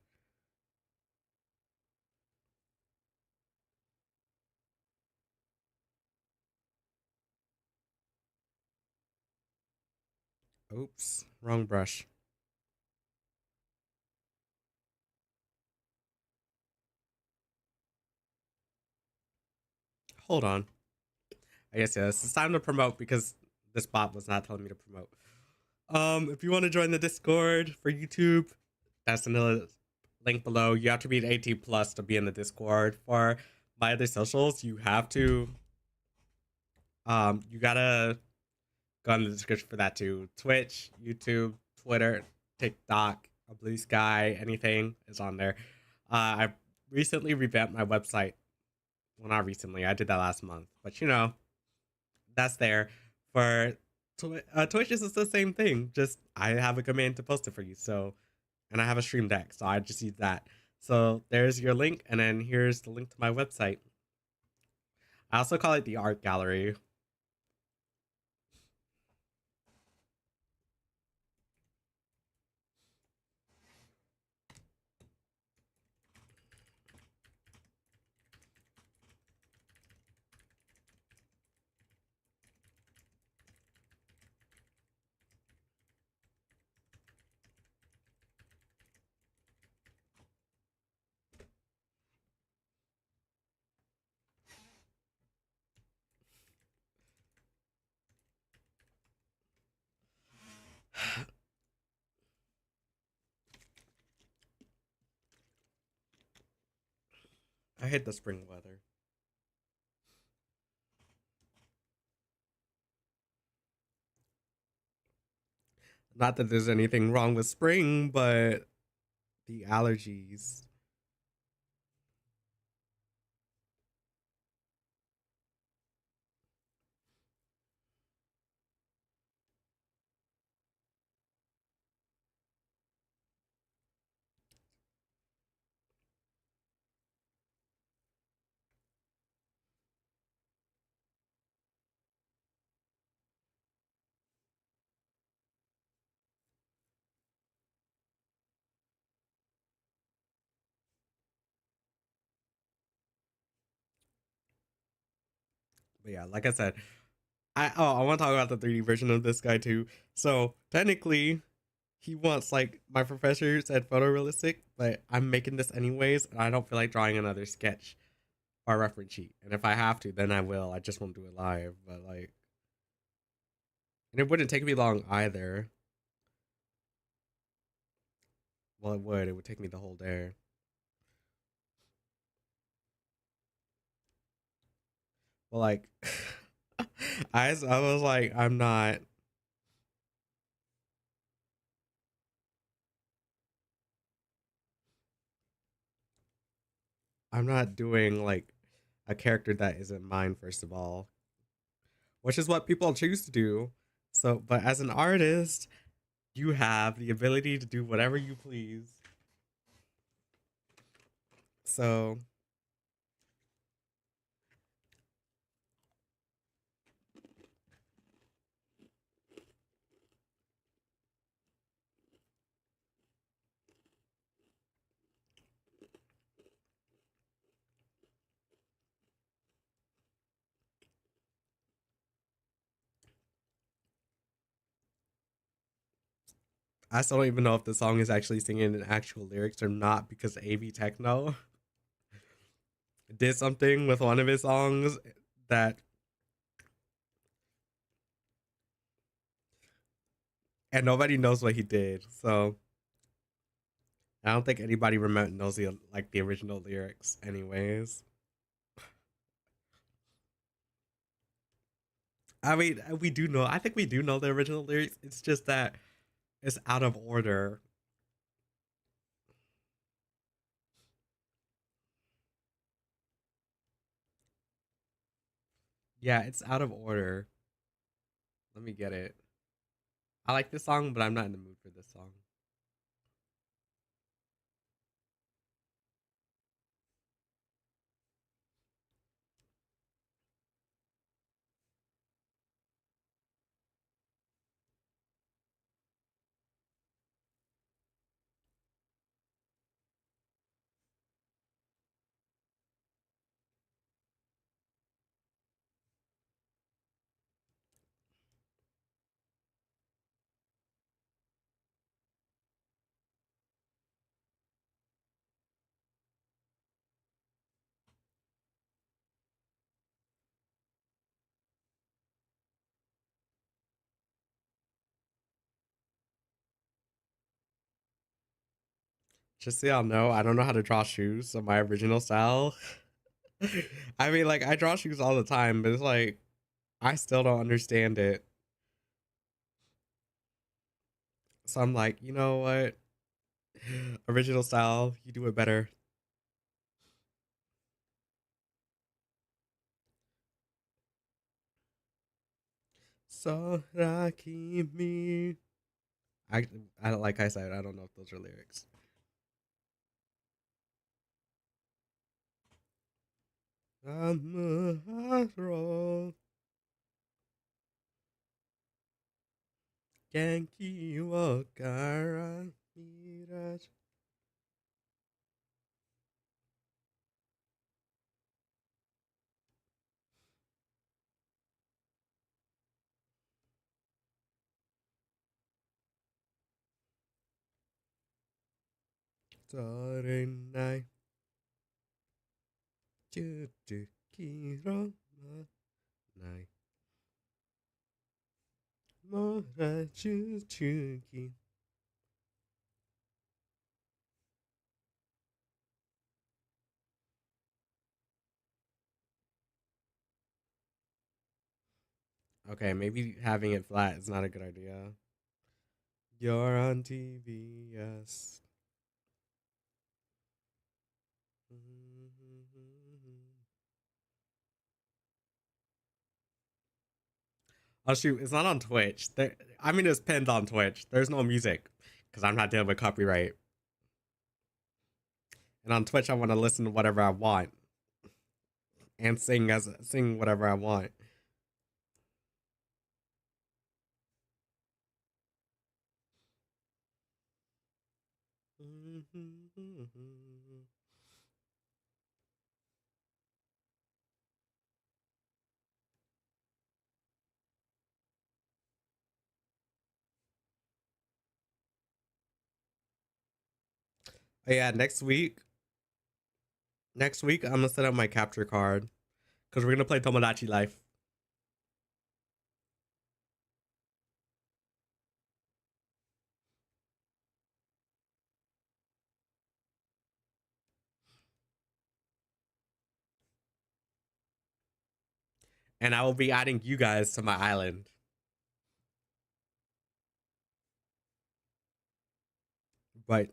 A: Oops, wrong brush. Hold on. I guess yes, it's time to promote because this bot was not telling me to promote. If you want to join the Discord for YouTube, that's in the link below. You have to be an 18 plus to be in the Discord. For my other socials, you have to you gotta go in the description for that too. Twitch, YouTube, Twitter, TikTok, a Blue Sky, anything is on there. I recently revamped my website. Well, not recently. I did that last month, but you know, that's there for Twitch. Is the same thing. Just I have a command to post it for you. So, and I have a stream deck, so I just use that. So there's your link, and then here's the link to my website. I also call it the art gallery. I hate the spring weather. Not that there's anything wrong with spring, but the allergies. But yeah, like I said, I want to talk about the 3D version of this guy too. So technically, he wants like my professor said photorealistic, but I'm making this anyways, and I don't feel like drawing another sketch or reference sheet. And if I have to, then I will. I just won't do it live. But like, and it wouldn't take me long either. Well, it would. It would take me the whole day. But like, I was like, I'm not doing like a character that isn't mine. First of all, which is what people choose to do. So, but as an artist, you have the ability to do whatever you please. So I still don't even know if the song is actually singing in actual lyrics or not because AV Techno did something with one of his songs that, and nobody knows what he did. So I don't think anybody knows the original lyrics, anyways. I mean, we do know. I think we do know the original lyrics. It's just that it's out of order. Yeah, it's out of order. Let me get it. I like this song, but I'm not in the mood for this song. Just so y'all know, I don't know how to draw shoes, so my original style. I mean, like I draw shoes all the time, but it's like I still don't understand it. So I'm like, you know what? Original style, you do it better. Sorakimi. I like I said, I don't know if those are lyrics. Amuro Genki wo kara mirage. Sarenai Chuchu Kiro Nai Mora Chuchuki. Okay, maybe having it flat is not a good idea. You're on TV, yes. Oh shoot, it's not on Twitch. I mean, it's pinned on Twitch. There's no music because I'm not dealing with copyright. And on Twitch, I want to listen to whatever I want and sing whatever I want. Yeah, next week I'm gonna set up my capture card because we're gonna play Tomodachi Life. And I will be adding you guys to my island. But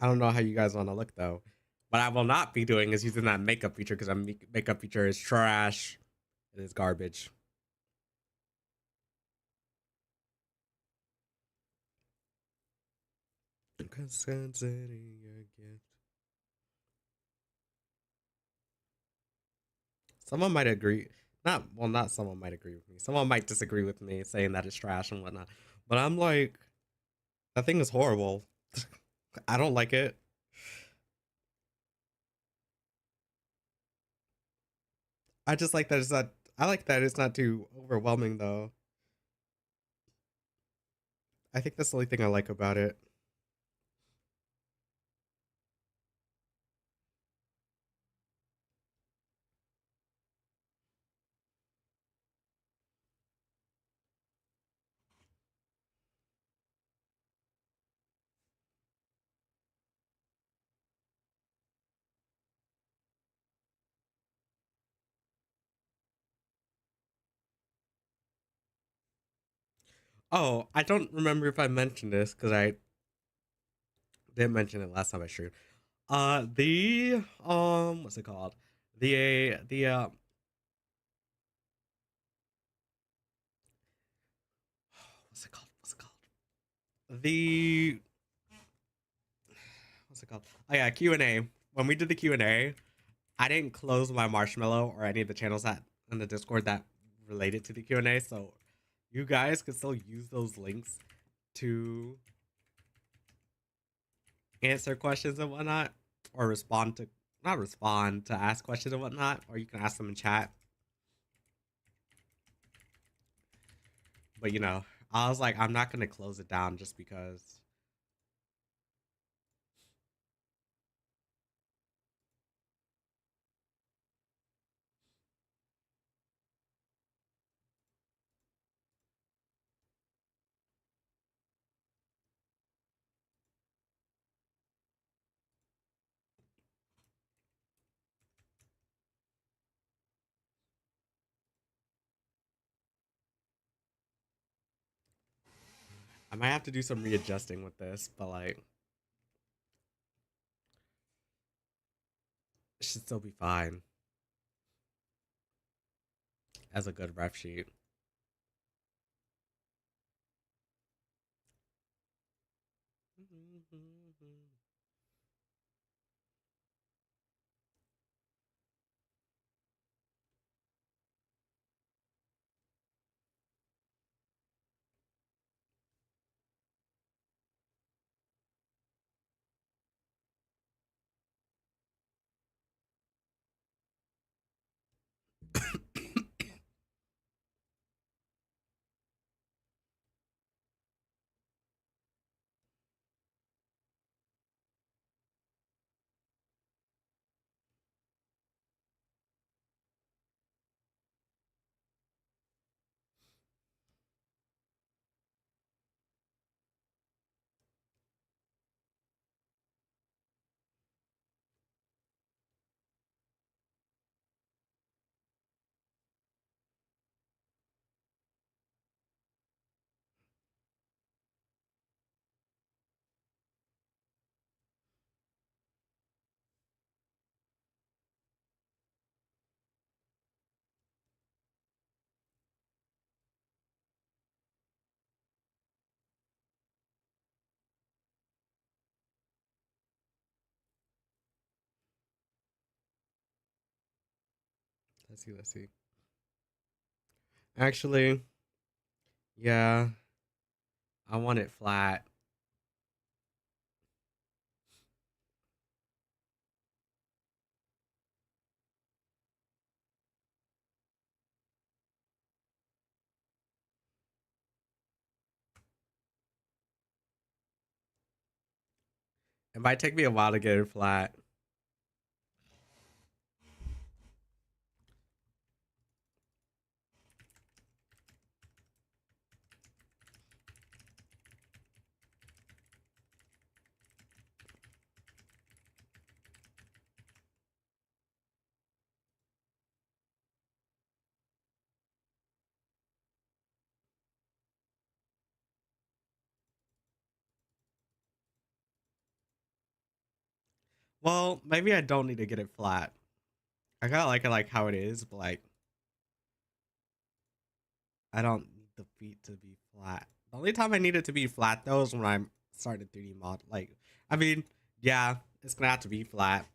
A: I don't know how you guys want to look though. What I will not be doing is using that makeup feature because that makeup feature is trash. It is garbage. Considering your gift. Someone might agree. Not someone might agree with me. Someone might disagree with me saying that it's trash and whatnot. But I'm like, that thing is horrible. I don't like it. I just like that it's not. I like that it's not too overwhelming though. I think that's the only thing I like about it. Oh, I don't remember if I mentioned this because I didn't mention it last time I streamed. The what's it called? The what's it called? What's it called? The what's it called? Oh yeah, Q&A. When we did the Q&A, I didn't close my Marshmallow or any of the channels that in the Discord that related to the Q&A, so you guys could still use those links to answer questions and whatnot, or respond to not respond to ask questions and whatnot, or you can ask them in chat. But I was like, I'm not gonna close it down just because. I might have to do some readjusting with this, but like, it should still be fine. as a good ref sheet. Let's see. Let's see. Actually, yeah, I want it flat. It might take me a while to get it flat. Well, maybe I don't need to get it flat. I kind of like it like how it is, but like I don't need the feet to be flat. The only time I need it to be flat though is when I'm starting 3D mod. Like, I mean, yeah, it's gonna have to be flat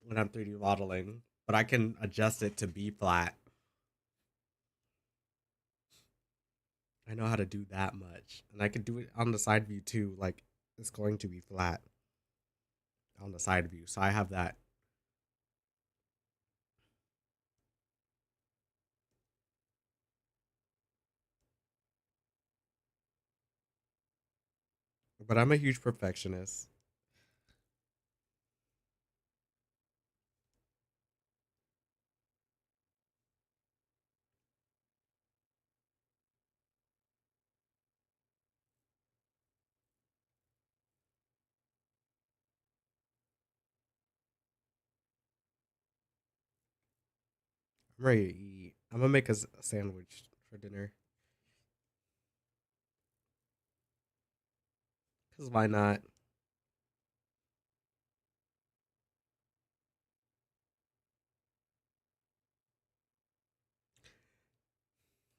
A: when I'm 3D modeling, but I can adjust it to be flat. I know how to do that much, and I can do it on the side view too. Like, it's going to be flat on the side view, so I have that. But I'm a huge perfectionist. I'm ready to eat. I'm gonna make a sandwich for dinner. Cause why not?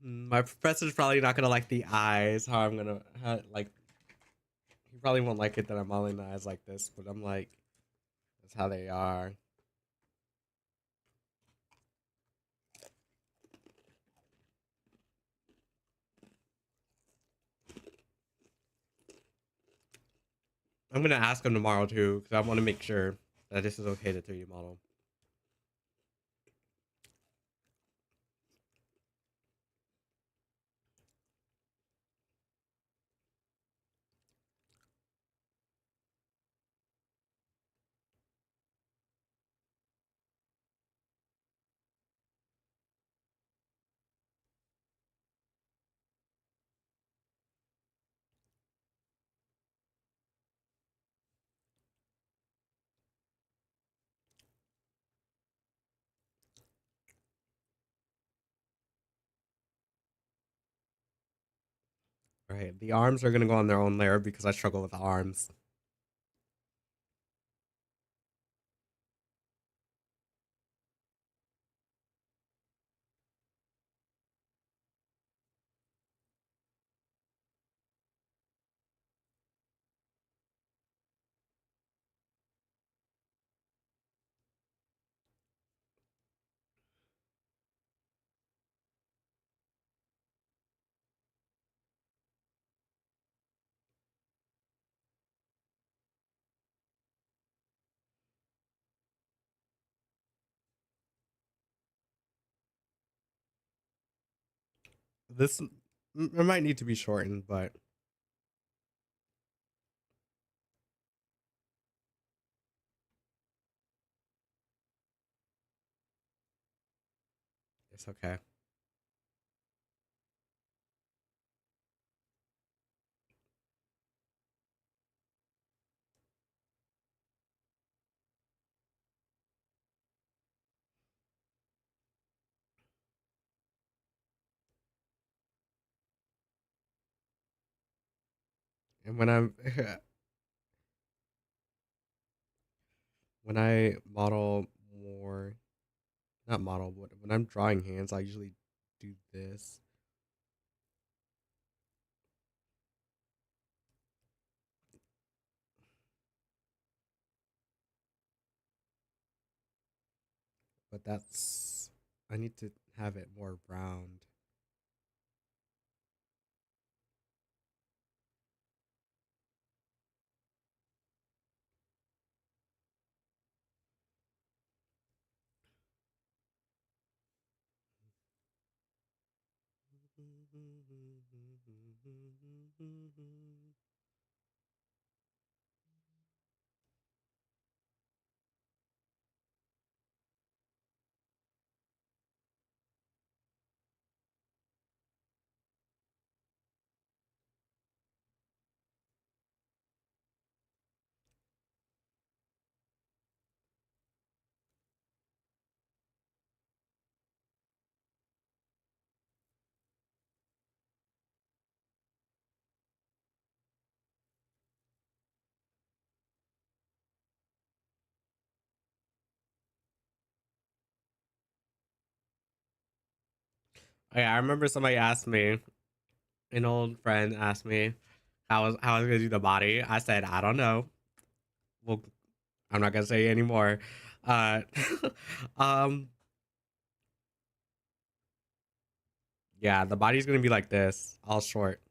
A: My professor's probably not gonna like the eyes. How I'm gonna like. He probably won't like it that I'm modeling the eyes like this, but I'm like, that's how they are. I'm gonna ask him tomorrow too, because I want to make sure that this is okay to 3D model. Right. The arms are gonna go on their own layer because I struggle with the arms. This it might need to be shortened, but it's okay. And when I'm when I model more, not model, but when I'm drawing hands, I usually do this. But that's, I need to have it more round. Oh, yeah, I remember somebody asked me, an old friend asked me how I was gonna do the body. I said, I don't know. Well, I'm not gonna say anymore. Uh, um, yeah, the body's gonna be like this, all short.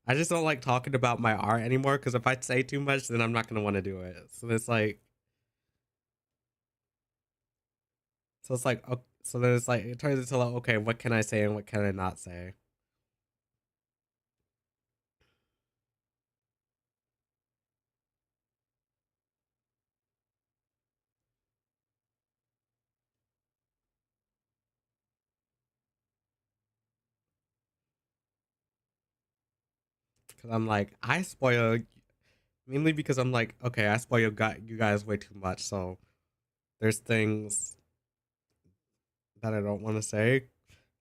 A: I just don't like talking about my art anymore because if I say too much, then I'm not gonna want to do it. So it's like, so then it's like it turns into like, okay, what can I say and what can I not say? Because I'm like, I spoil mainly because I'm like, okay, I spoil you guys way too much. So there's things that I don't want to say,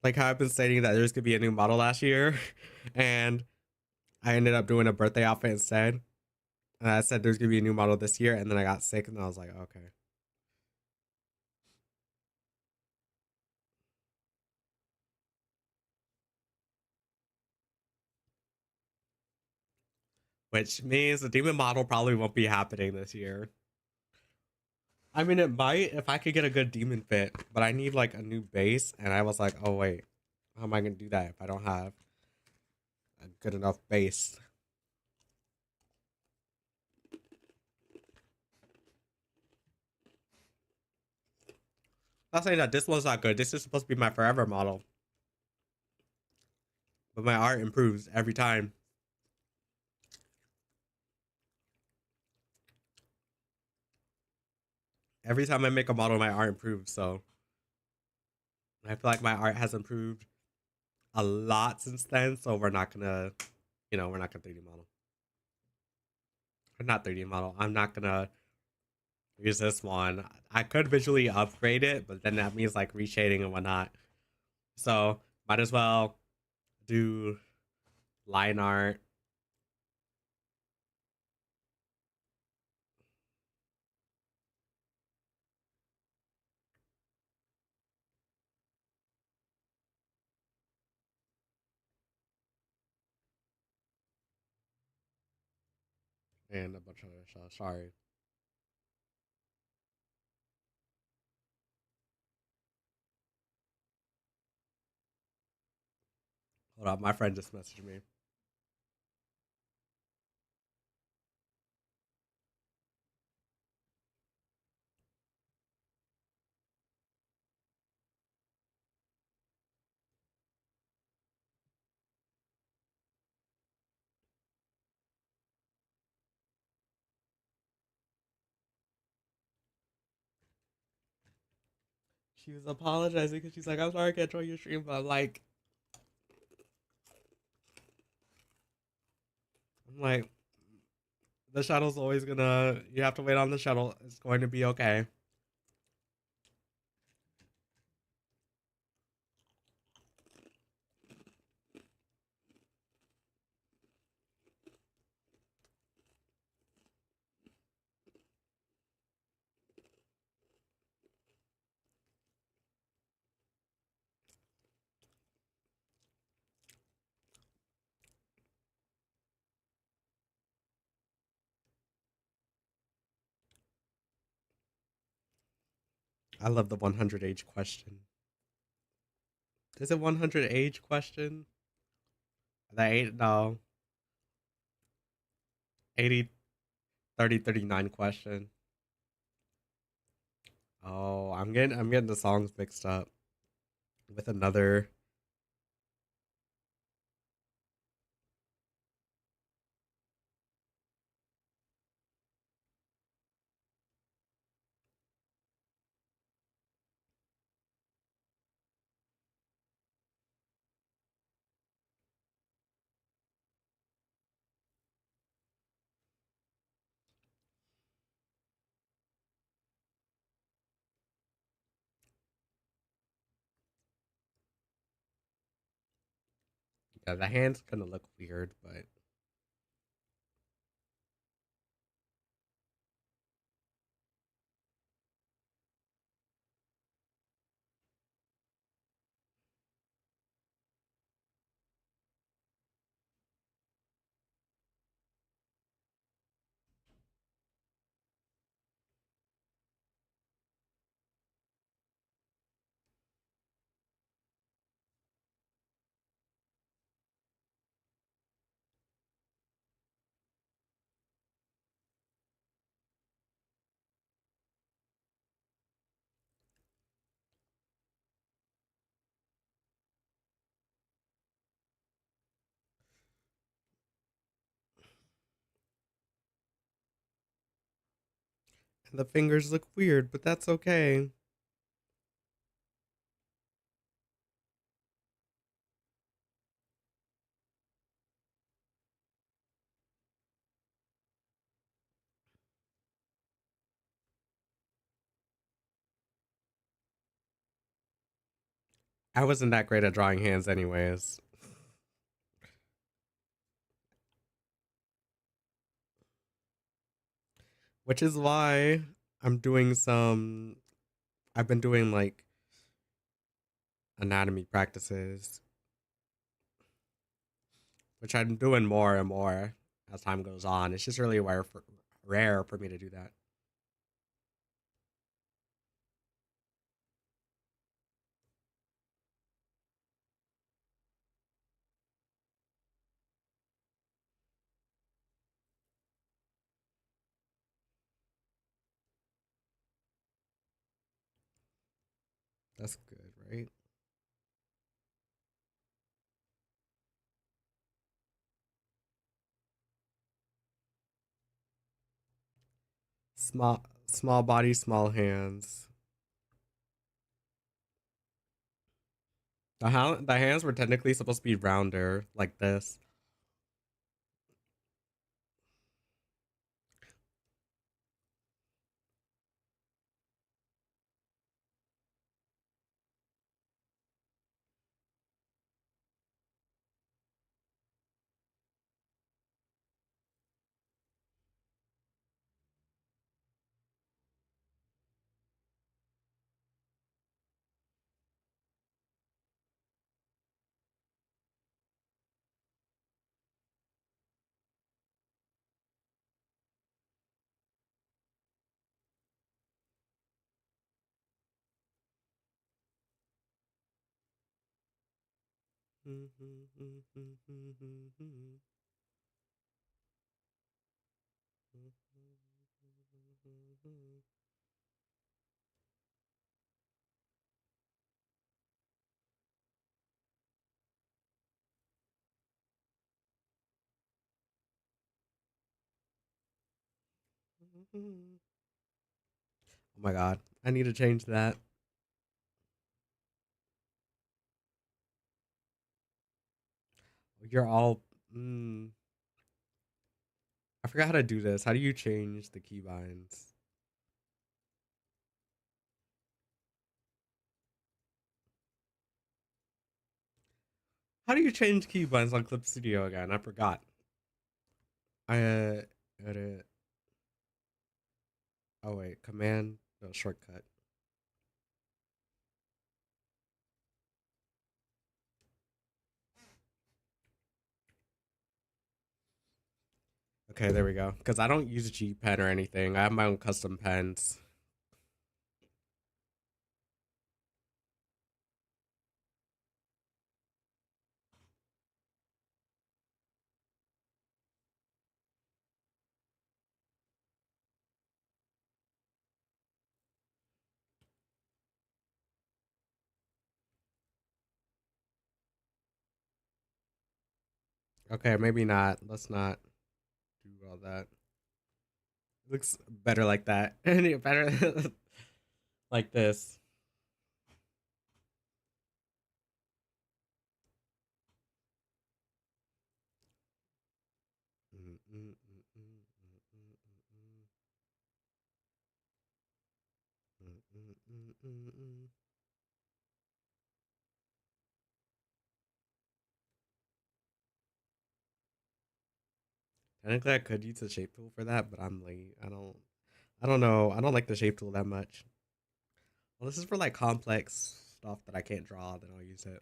A: like how I've been stating that there's gonna be a new model last year, and I ended up doing a birthday outfit instead. And I said there's gonna be a new model this year, and then I got sick, and I was like, okay. Which means the demon model probably won't be happening this year. I mean, it might if I could get a good demon fit, but I need like a new base, and I was like, oh wait, how am I gonna do that if I don't have a good enough base? Not saying that this one's not good. This is supposed to be my forever model, but my art improves every time. Every time I make a model, my art improves. So I feel like my art has improved a lot since then. So we're not gonna, we're not gonna 3D model. Or not 3D model. I'm not gonna use this one. I could visually upgrade it, but then that means like reshading and whatnot. So might as well do line art and a bunch of other stuff. Sorry. Hold up, my friend just messaged me. She was apologizing because she's like, I'm sorry I can't join your stream, but I'm like, the shuttle's always gonna, you have to wait on the shuttle. It's going to be okay. I love the 100 age question. Is it 100 age question? That ain't, no. 80, 30, 39 question. Oh, I'm getting the songs mixed up with another. Yeah, the hand's gonna look weird, but the fingers look weird, but that's okay. I wasn't that great at drawing hands, anyways, which is why I'm doing some. I've been doing like anatomy practices, which I'm doing more and more as time goes on. It's just really rare for me to do that. That's good, right? Small body, small hands. The hands were technically supposed to be rounder, like this. Oh my god, I need to change that. You're all. Mm, I forgot how to do this. How do you change the keybinds? How do you change keybinds on Clip Studio again? I forgot. I edit. Oh wait, command. No shortcut. Okay, there we go. Because I don't use G Pen or anything. I have my own custom pens. Okay, maybe not. Let's not do all that. It looks better like that. Better like this. Technically, I could use the shape tool for that, but I'm late. I don't know. I don't like the shape tool that much. Well, this is for like complex stuff that I can't draw. Then I'll use it,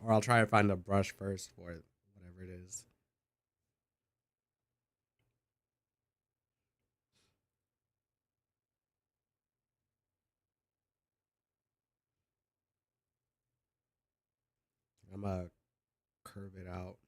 A: or I'll try to find a brush first for it, whatever it is. I'm gonna curve it out.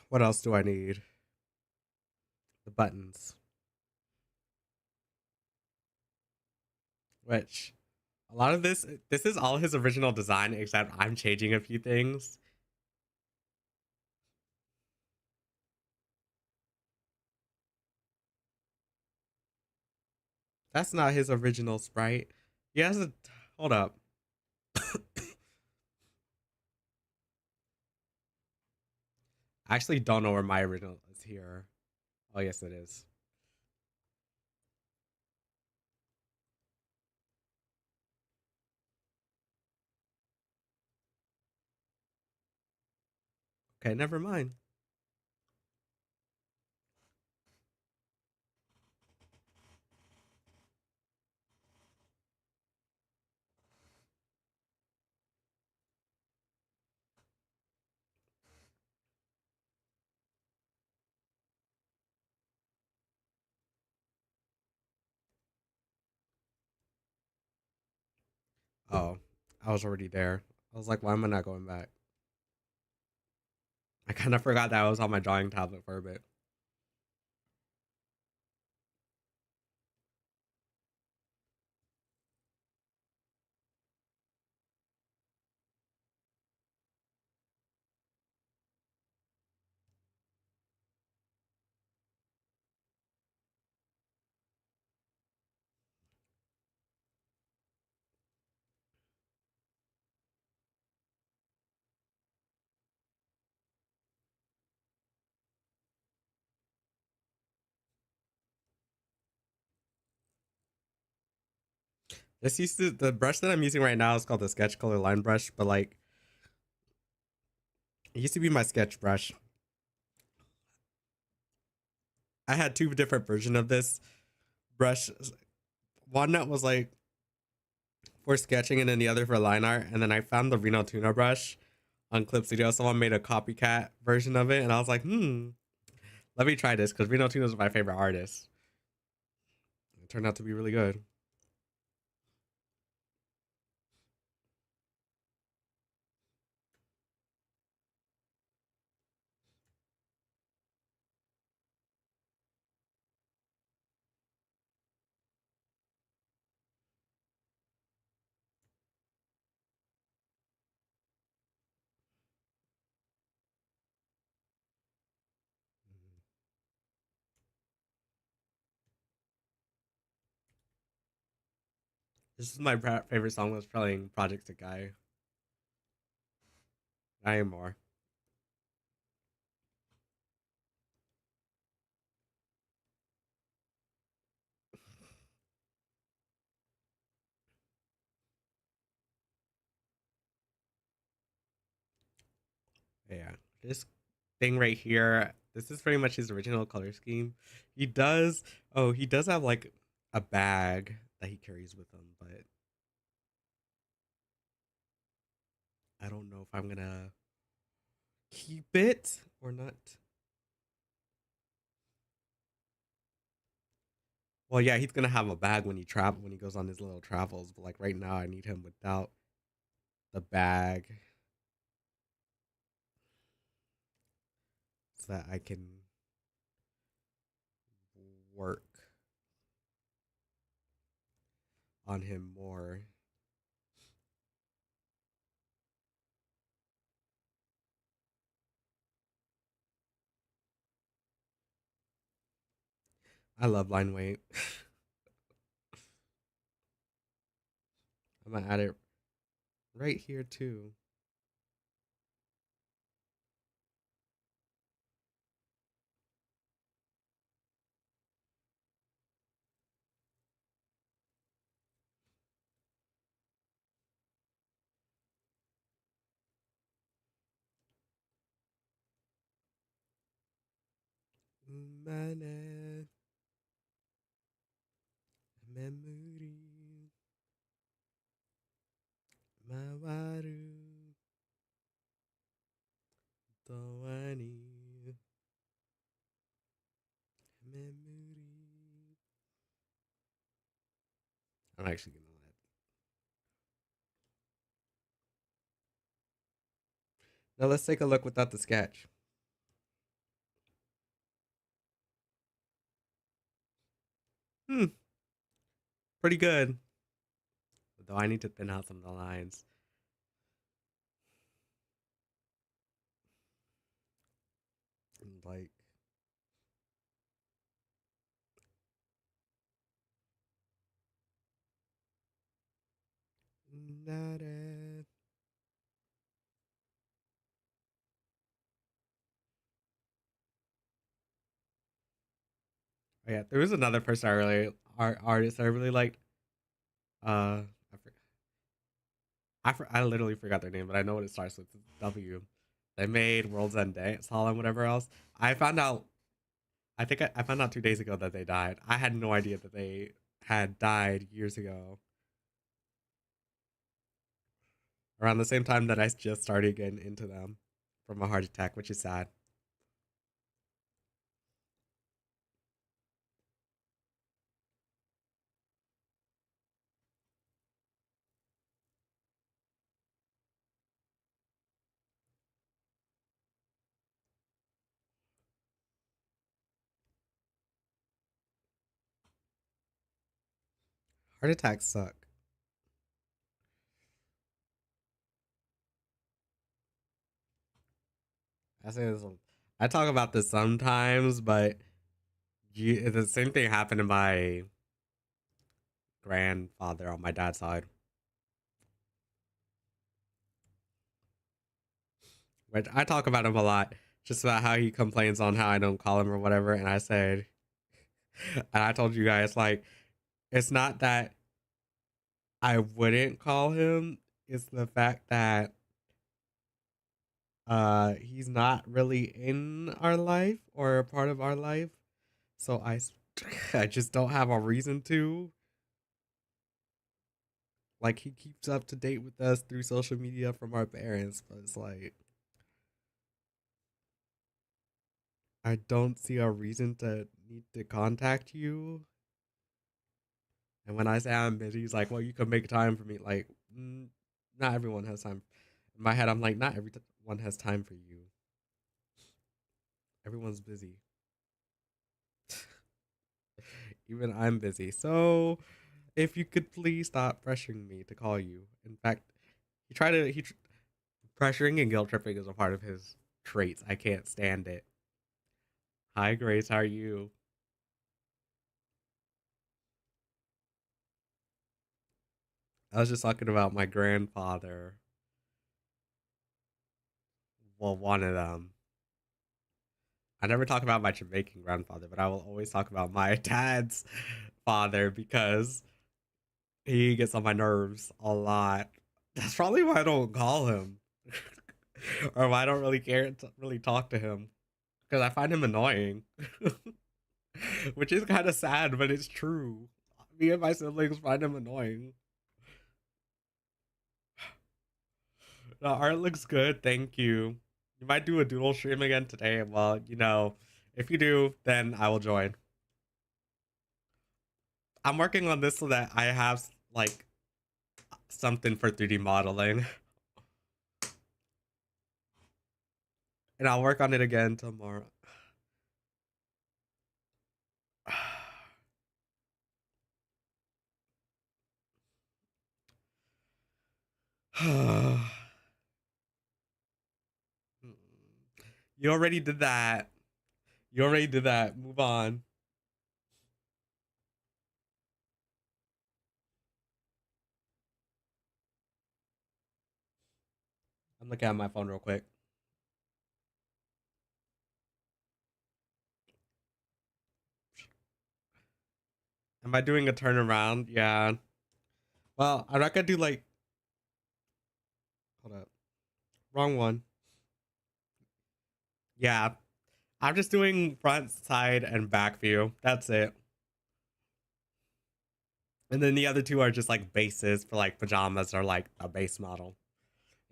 A: What else do I need? The buttons, which a lot of this is all his original design, except I'm changing a few things. That's not his original sprite. He has a hold up. I actually don't know where my original is here. Oh yes, it is. Okay, never mind. Oh, I was already there. I was like, why am I not going back? I kind of forgot that I was on my drawing tablet for a bit. The brush that I'm using right now is called the Sketch Color Line Brush, but like it used to be my sketch brush. I had two different versions of this brush. One that was like for sketching and then the other for line art. And then I found the Reno Tuna brush on Clip Studio. Someone made a copycat version of it, and I was like, let me try this because Reno Tuna is my favorite artist. It turned out to be really good. This is my favorite song was playing Project to Guy. I am more. Yeah. This thing right here, this is pretty much his original color scheme. He does have like a bag that he carries with him, but I don't know if I'm gonna keep it or not. Well, yeah, he's gonna have a bag when he goes on his little travels, but like right now I need him without the bag so that I can work on him more. I love line weight. I'm gonna add it right here too. Mana memory mawaru towani memory. I'm actually gonna let. Now let's take a look without the sketch. Hmm, pretty good. Though I need to thin out some of the lines. Like nada. Oh yeah, there was another person I really artist I really liked. Uh, I literally forgot their name, but I know what it starts with. It's W. They made World's End Dance Hall and whatever else. I found out. I found out 2 days ago that they died. I had no idea that they had died years ago. Around the same time that I just started getting into them from a heart attack, which is sad. Heart attacks suck. I say this. I talk about this sometimes, but the same thing happened to my grandfather on my dad's side. Which I talk about him a lot, just about how he complains on how I don't call him or whatever. And I said, and I told you guys, like, it's not that I wouldn't call him is the fact that he's not really in our life or a part of our life. So I just don't have a reason to. Like, he keeps up to date with us through social media from our parents, but it's like I don't see a reason to need to contact you. And when I say I'm busy, he's like, well, you can make time for me. Like, not everyone has time. In my head, I'm like, not everyone has time for you. Everyone's busy. Even I'm busy. So if you could please stop pressuring me to call you. In fact, pressuring and guilt tripping is a part of his traits. I can't stand it. Hi, Grace. How are you? I was just talking about my grandfather. Well, one of them. I never talk about my Jamaican grandfather, but I will always talk about my dad's father because he gets on my nerves a lot. That's probably why I don't call him, or why I don't really care to really talk to him because I find him annoying, which is kind of sad, but it's true. Me and my siblings find him annoying. The art looks good, thank you. You might do a doodle stream again today. Well, if you do, then I will join. I'm working on this so that I have like something for 3D modeling, and I'll work on it again tomorrow. You already did that. You already did that. Move on. I'm looking at my phone real quick. Am I doing a turnaround? Yeah. Well, I'm not gonna do like. Hold up. Wrong one. Yeah. I'm just doing front, side, and back view. That's it. And then the other two are just like bases for like pajamas or like a base model.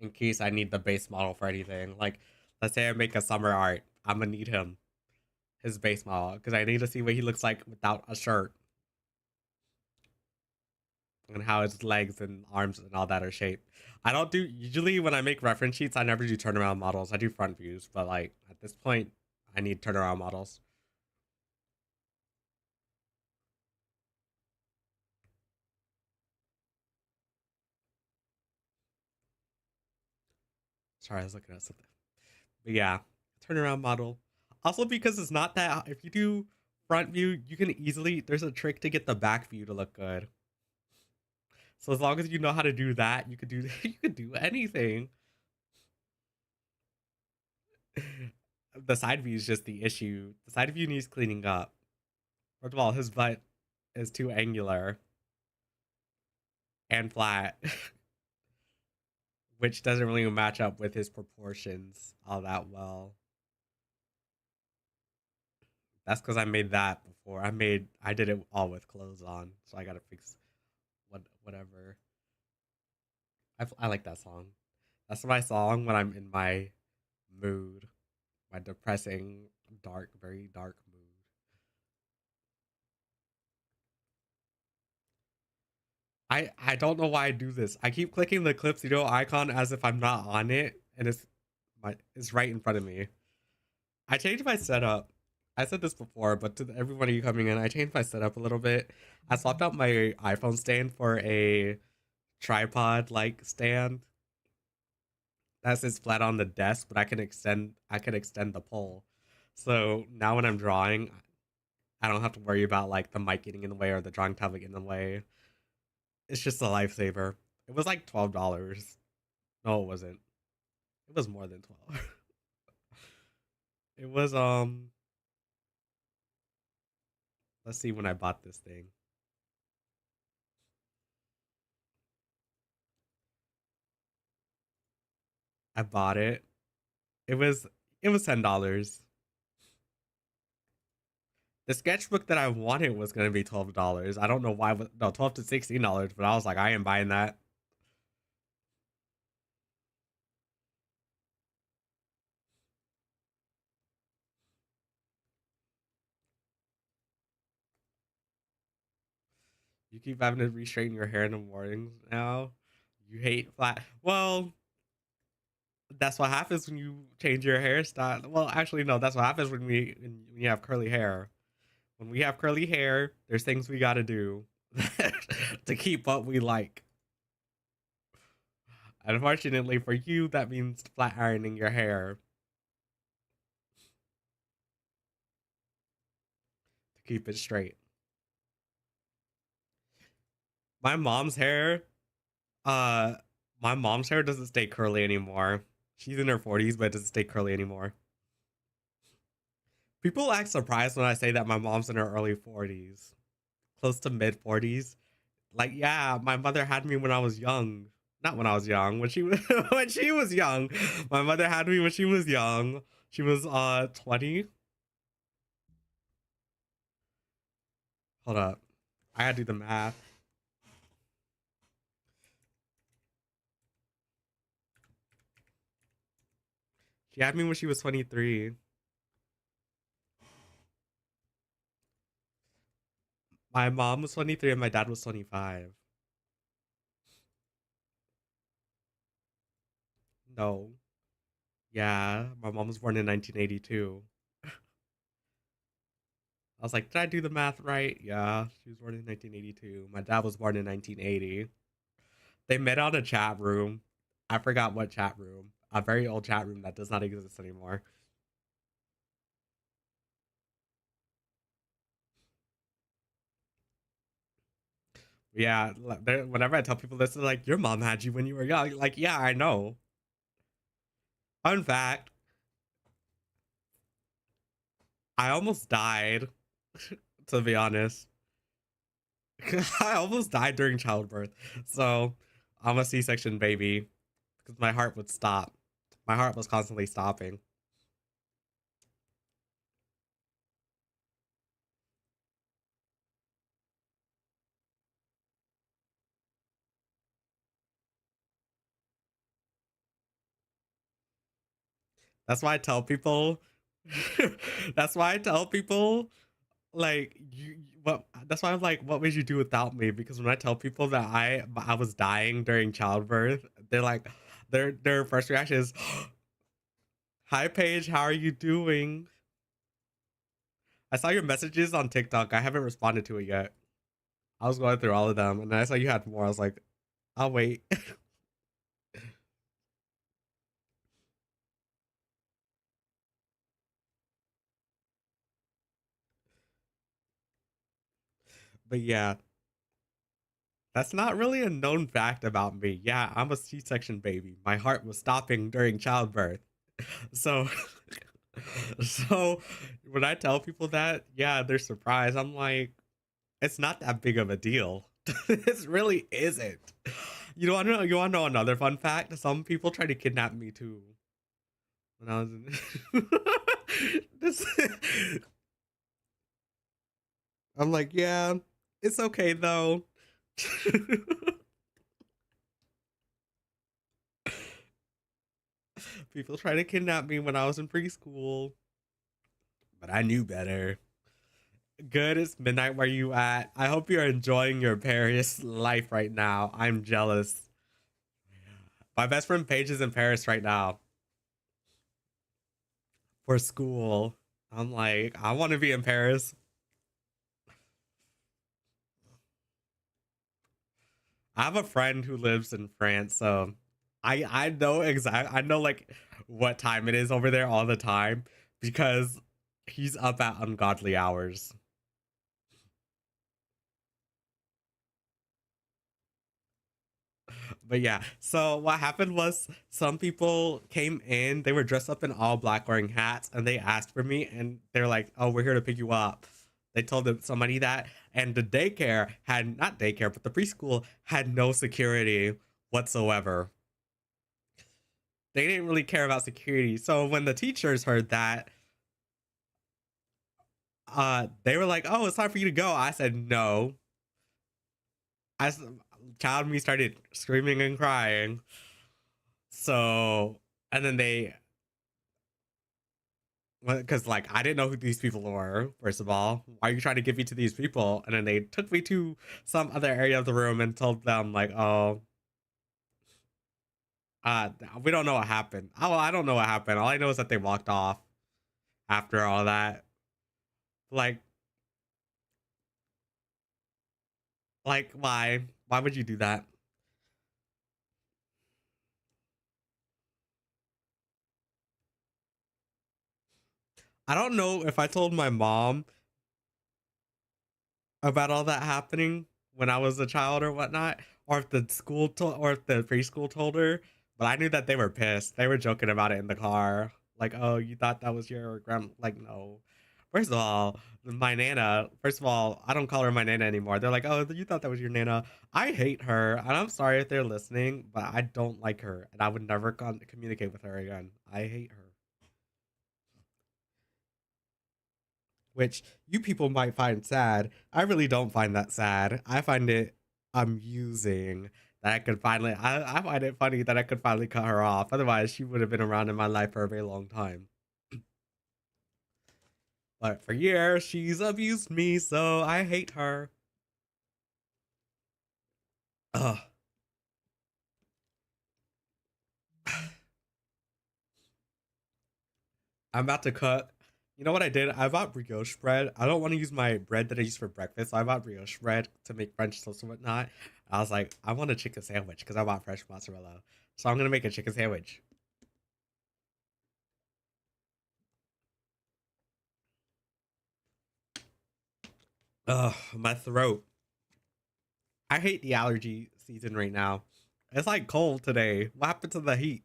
A: In case I need the base model for anything. Like, let's say I make a summer art. I'm gonna need his base model, because I need to see what he looks like without a shirt. And how his legs and arms and all that are shaped. I don't do usually when I make reference sheets, I never do turnaround models. I do front views, but like at this point, I need turnaround models. Sorry, I was looking at something. But yeah, turnaround model. Also because it's not that if you do front view, you can easily there's a trick to get the back view to look good. So as long as you know how to do that, you could do you could do anything. The side view is just the issue. The side view needs cleaning up. First of all, his butt is too angular and flat, which doesn't really match up with his proportions all that well. That's because I made that before. I did it all with clothes on, so I gotta fix whatever. I like that song. That's my song when I'm in my mood, my depressing, dark, very dark mood. I don't know why I do this. I keep clicking the clip studio icon as if I'm not on it, and it's right in front of me. I changed my setup. I said this before, but to everyone of you coming in, I changed my setup a little bit. I swapped out my iPhone stand for a tripod like stand that sits flat on the desk, but I can extend the pole. So now when I'm drawing, I don't have to worry about like the mic getting in the way or the drawing tablet getting in the way. It's just a lifesaver. It was like $12. No, it wasn't. It was more than 12. It was let's see when I bought this thing. I bought it. It was $10. The sketchbook that I wanted was gonna be $12. I don't know why. No, $12 to $16. But I was like, I ain't buying that. You keep having to restraighten your hair in the mornings now. You hate flat. Well, that's what happens when you change your hairstyle. Well, actually, no. That's what happens when you have curly hair. When we have curly hair, there's things we gotta do to keep what we like. Unfortunately for you, that means flat ironing your hair to keep it straight. My mom's hair, uh, my mom's hair doesn't stay curly anymore. She's in her 40s, but it doesn't stay curly anymore. People act surprised when I say that my mom's in her early 40s, close to mid 40s. Like, yeah, my mother had me when I was young. Not when I was young, when she was when she was young. My mother had me when she was young. She was 20. Hold up. I gotta do the math. She had me when she was 23. My mom was 23 and my dad was 25. No. Yeah, my mom was born in 1982. I was like, did I do the math right? Yeah, she was born in 1982. My dad was born in 1980. They met on a chat room. I forgot what chat room. A very old chat room that does not exist anymore. Yeah, whenever I tell people this, they're like, your mom had you when you were young. Like, yeah, I know. Fun fact, I almost died, to be honest. I almost died during childbirth. So I'm a C-section baby because my heart would stop. My heart was constantly stopping. That's why I tell people. That's why I tell people like what. That's why I'm like, what would you do without me? Because when I tell people that I was dying during childbirth, they're like, their first reaction is, "Hi Paige, how are you doing?" I saw your messages on TikTok. I haven't responded to it yet. I was going through all of them, and I saw you had more. I was like, I'll wait. But yeah, that's not really a known fact about me. Yeah, I'm a C-section baby. My heart was stopping during childbirth. So, so when I tell people that, yeah, they're surprised. I'm like, it's not that big of a deal. This really isn't. You want to know another fun fact? Some people try to kidnap me too. When I was in this, I'm like, yeah, it's okay though. People try to kidnap me when I was in preschool, but I knew better. Good, it's midnight where you at. I hope you're enjoying your Paris life right now. I'm jealous. My best friend Paige is in Paris right now for school. I'm like, I want to be in Paris. I have a friend who lives in France, so I know I know like what time it is over there all the time because he's up at ungodly hours. But yeah, so what happened was some people came in, they were dressed up in all black wearing hats, and they asked for me, and they're like, oh, we're here to pick you up. They told somebody that, and the daycare had not daycare, but the preschool had no security whatsoever. They didn't really care about security. So when the teachers heard that, they were like, "Oh, it's time for you to go." I said, "No." I child me started screaming and crying. So and then they, because like I didn't know who these people were. First of all, why are you trying to give me to these people? And then they took me to some other area of the room and told them like, "Oh, uh, we don't know what happened." Oh, I don't know what happened. All I know is that they walked off after all that. Like, why? Why would you do that? I don't know if I told my mom about all that happening when I was a child or whatnot, or if the school told, or if the preschool told her. But I knew that they were pissed. They were joking about it in the car, like, "Oh, you thought that was your grand?" Like, no. First of all, my nana. First of all, I don't call her my nana anymore. They're like, "Oh, you thought that was your nana." I hate her, and I'm sorry if they're listening, but I don't like her, and I would never communicate with her again. I hate her. Which you people might find sad. I really don't find that sad. I find it amusing that I could finally. I find it funny that I could finally cut her off. Otherwise, she would have been around in my life for a very long time. But for years, she's abused me, so I hate her. Ugh. I'm about to cut. You know what I did? I bought brioche bread. I don't want to use my bread that I use for breakfast. So I bought brioche bread to make French toast and whatnot. I was like, I want a chicken sandwich because I bought fresh mozzarella. So I'm gonna make a chicken sandwich. Ugh, my throat. I hate the allergy season right now. It's like cold today. What happened to the heat?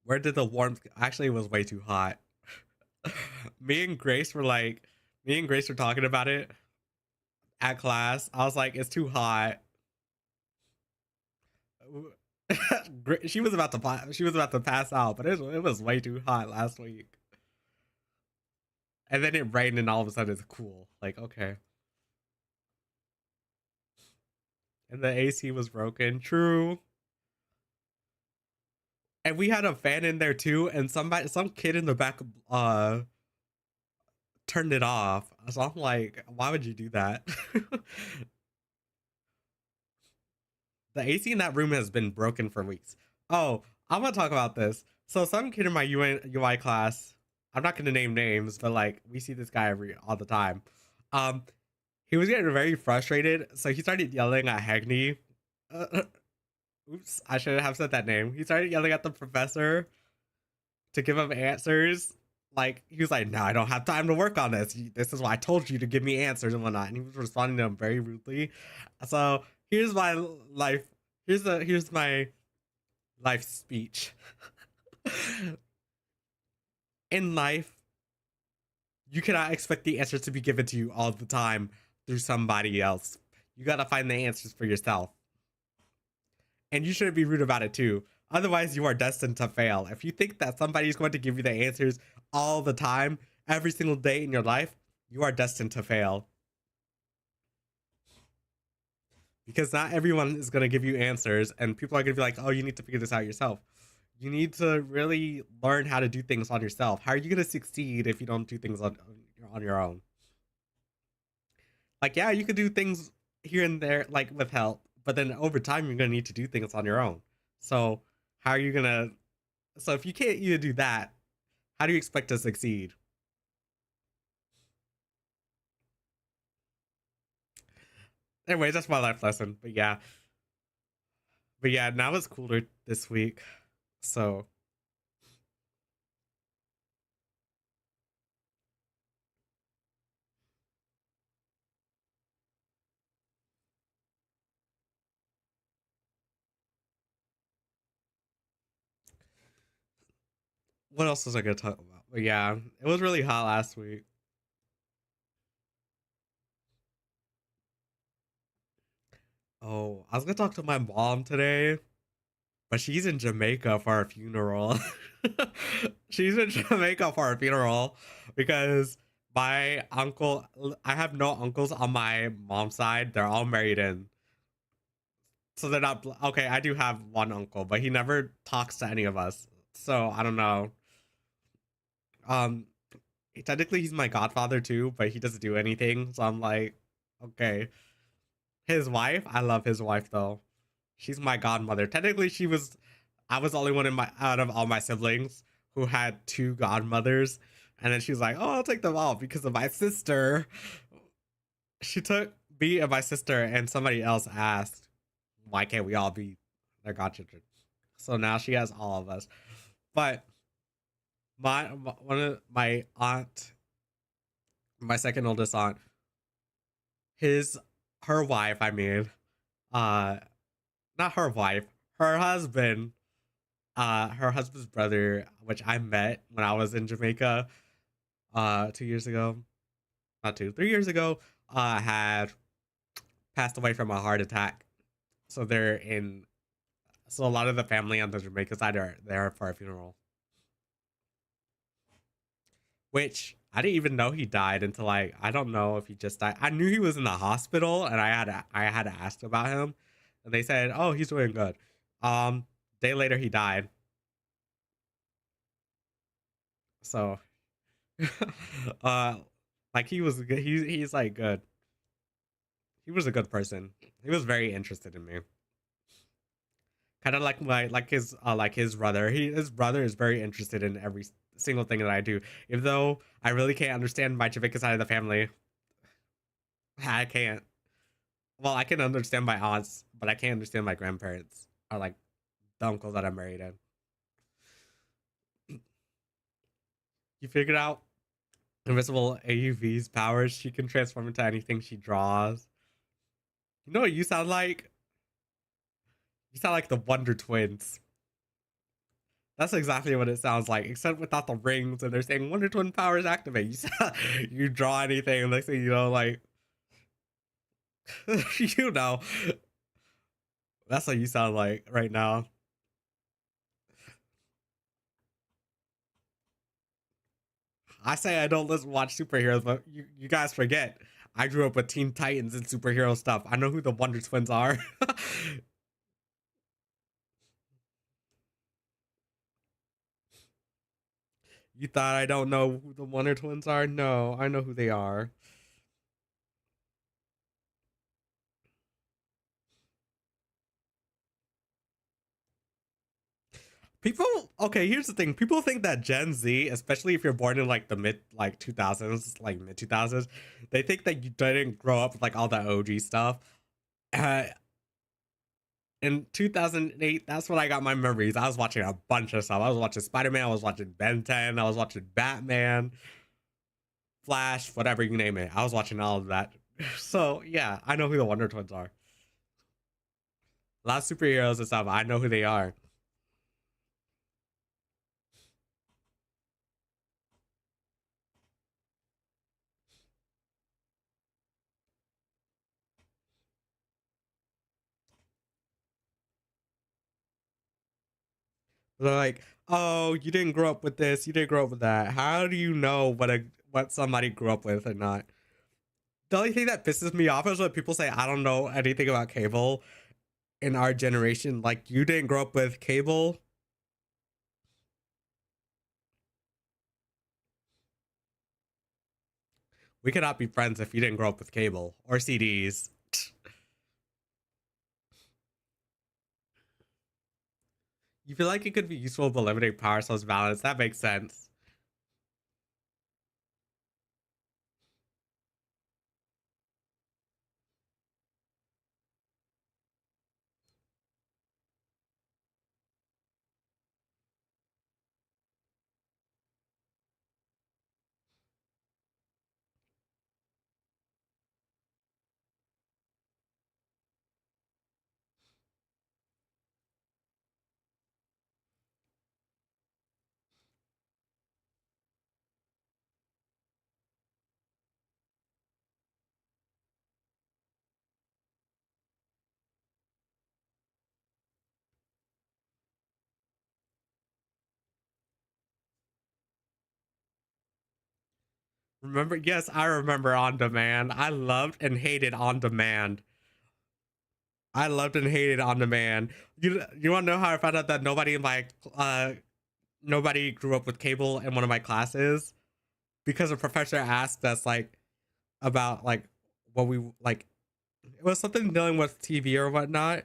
A: Where did the warmth? Actually, it was way too hot. me and Grace were like, me and Grace were talking about it at class. I was like, it's too hot. She was about to pass out, but it was way too hot last week. And then it rained, and all of a sudden it's cool. Like, okay. And the AC was broken. True. And we had a fan in there too, and some kid in the back turned it off. So I'm like, why would you do that? The AC in that room has been broken for weeks. Oh, I'm gonna talk about this. So some kid in my UI class, I'm not gonna name names, but like we see this guy all the time. Um, he was getting very frustrated, so he started yelling at Hagney. Uh, oops, I shouldn't have said that name. He started yelling at the professor to give him answers. Like he was like, "No, I don't have time to work on this. This is why I told you to give me answers and whatnot." And he was responding to him very rudely. So here's my life. Here's my life speech. In life, you cannot expect the answers to be given to you all the time through somebody else. You gotta find the answers for yourself, and you shouldn't be rude about it too. Otherwise, you are destined to fail. If you think that somebody's going to give you the answers all the time, every single day in your life, you are destined to fail. Because not everyone is going to give you answers, and people are going to be like, "Oh, you need to figure this out yourself." You need to really learn how to do things on yourself. How are you going to succeed if you don't do things on your own? Like, yeah, you could do things here and there, like with help, but then over time, you're going to need to do things on your own. So, how are you going to? So, if you can't even do that, how do you expect to succeed? Anyway, that's my life lesson. But yeah, now it's cooler this week. So, what else was I going to talk about? But yeah, it was really hot last week. Oh, I was gonna talk to my mom today, but she's in Jamaica for a funeral. She's in Jamaica for a funeral because my uncle, I have no uncles on my mom's side. They're all married in. So they're not, okay, I do have one uncle, but he never talks to any of us. So I don't know. Um, technically he's my godfather too, but he doesn't do anything. So I'm like, okay. His wife, I love his wife though. She's my godmother. Technically, I was the only one in my out of all my siblings who had two godmothers, and then she's like, "Oh, I'll take them all because of my sister." She took me and my sister, and somebody else asked, "Why can't we all be their godchildren?" So now she has all of us. But one of my aunt, my second oldest aunt, his her wife, I mean, uh, not her wife, her husband, her husband's brother, which I met when I was in Jamaica 2 years ago, not 2, 3 years ago, had passed away from a heart attack. So they're in, so a lot of the family on the Jamaica side are there for a funeral, which I didn't even know he died until, like, I don't know if he just died. I knew he was in the hospital, and I had to ask about him, and they said, "Oh, he's doing good." Day later he died. So, uh, like he was good. He's like good. He was a good person. He was very interested in me. Kind of like like his brother. His brother is very interested in every single thing that I do. Even though I really can't understand my Jamaican side of the family, I can't. Well, I can understand my aunts, but I can't understand my grandparents or like the uncles that I'm married in. You figured out invisible AUV's powers. She can transform into anything she draws. You know what you sound like? You sound like the Wonder Twins. That's exactly what it sounds like, except without the rings. And they're saying Wonder Twin powers activate. You draw anything, and next thing you know, like, you know, that's what you sound like right now. I say I don't listen watch superheroes, but you guys forget. I grew up with Teen Titans and superhero stuff. I know who the Wonder Twins are. You thought I don't know who the Wonder Twins are? No, I know who they are. People, okay, here's the thing. People think that Gen Z, especially if you're born in like the mid like 2000s, like mid 2000s, they think that you didn't grow up with like all the OG stuff. Uh, in 2008, that's when I got my memories. I was watching a bunch of stuff. I was watching Spider-Man, I was watching Ben 10, I was watching Batman, Flash, whatever you name it. I was watching all of that. So yeah, I know who the Wonder Twins are. A lot of superheroes and stuff. I know who they are. They're like, oh, you didn't grow up with this, you didn't grow up with that. How do you know what somebody grew up with or not? The only thing that pisses me off is when people say I don't know anything about cable in our generation. Like, you didn't grow up with cable. We cannot be friends if you didn't grow up with cable or CDs. You feel like it could be useful to eliminate power source balance. That makes sense. Remember? Yes, I remember On Demand. I loved and hated On Demand. I loved and hated On Demand. You want to know how I found out that nobody grew up with cable in one of my classes? Because a professor asked us like about like what we like. It was something dealing with TV or whatnot,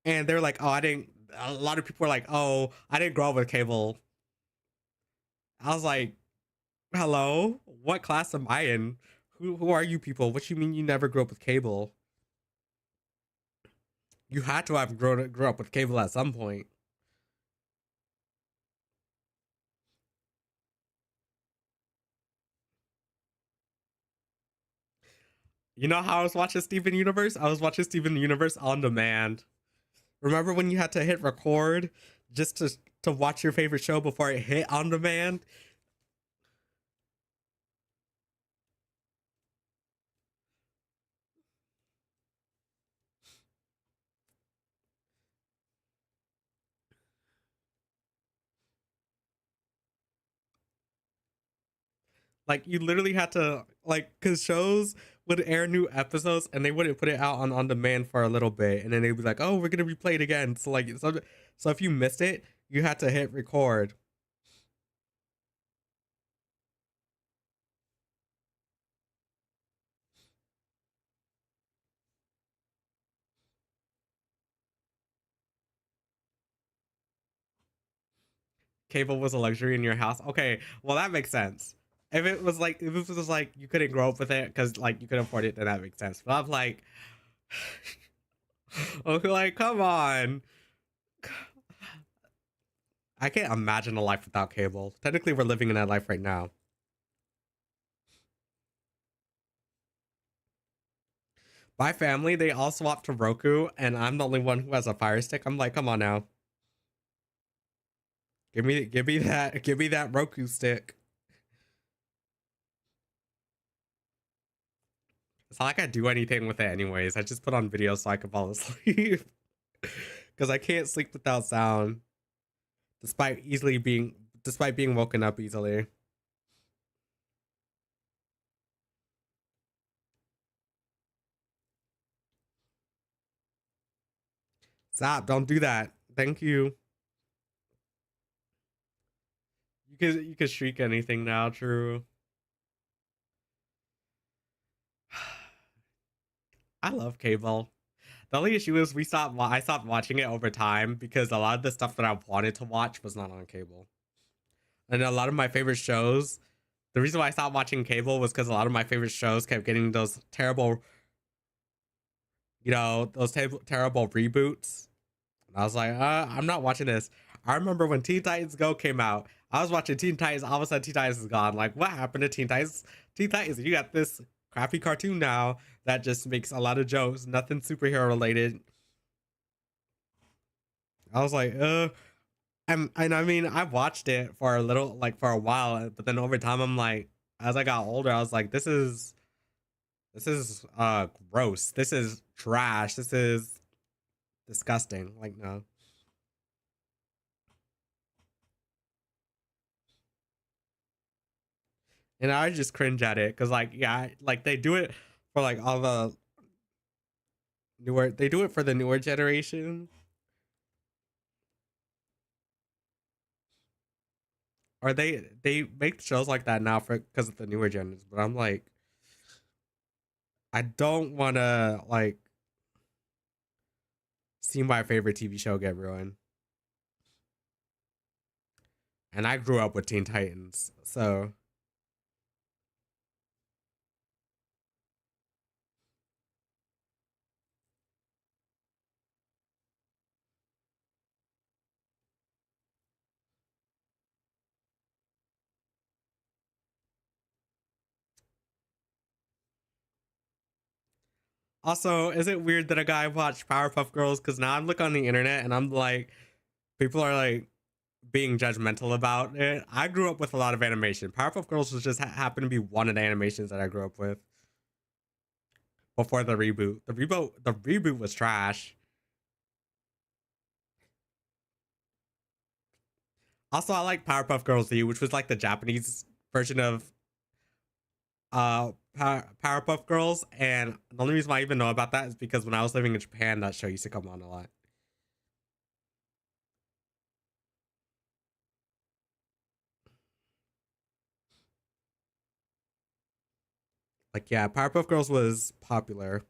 A: and they're like, "Oh, I didn't." A lot of people were like, "Oh, I didn't grow up with cable." I was like, "Hello, what class am I in? Who are you people? What you mean you never grew up with cable? You had to have grew up with cable at some point." You know how I was watching Steven Universe? I was watching Steven Universe on demand. Remember when you had to hit record just to watch your favorite show before it hit on demand? Like you literally had to like because shows would air new episodes and they wouldn't put it out on demand for a little bit, and then they'd be like, "Oh, we're gonna replay it again." So if you missed it, you had to hit record. Cable was a luxury in your house. Okay, well that makes sense. If it was like you couldn't grow up with it because like you couldn't afford it, then that makes sense. But I'm like, okay, like come on. I can't imagine a life without cable. Technically, we're living in that life right now. My family, they all swapped to Roku, and I'm the only one who has a Fire Stick. I'm like, come on now, give me that Roku stick. It's not like I do anything with it, anyways. I just put on videos so I can fall asleep because I can't sleep without sound, despite being woken up easily. Stop! Don't do that. Thank you. You could shriek anything now. True. I love cable. The only issue is I stopped watching it over time because a lot of the stuff that I wanted to watch was not on cable. And a lot of my favorite shows, the reason why I stopped watching cable was because a lot of my favorite shows kept getting those terrible, terrible reboots. And I was like, I'm not watching this. I remember when Teen Titans Go came out, I was watching Teen Titans, all of a sudden Teen Titans is gone. Like, what happened to Teen Titans? Teen Titans, you got this crappy cartoon now that just makes a lot of jokes, nothing superhero related. I was like, and I mean, I watched it for a little, like for a while, but then over time, I'm like, as I got older, I was like, this is gross. This is trash. This is disgusting. Like, no. And I just cringe at it because, like, yeah, like they do it for like all the they do it for the newer generation, or they make shows like that now for because of the newer gens. But I'm like, I don't want to like see my favorite TV show get ruined. And I grew up with Teen Titans, so also, is it weird that a guy watched Powerpuff Girls? Because now I look on the internet and I'm like, people are like being judgmental about it. I grew up with a lot of animation. Powerpuff Girls was just happened to be one of the animations that I grew up with before the reboot. The reboot was trash. Also, I like Powerpuff Girls Z, which was like the Japanese version of Powerpuff Girls, and the only reason why I even know about that is because when I was living in Japan, that show used to come on a lot. Like, yeah, Powerpuff Girls was popular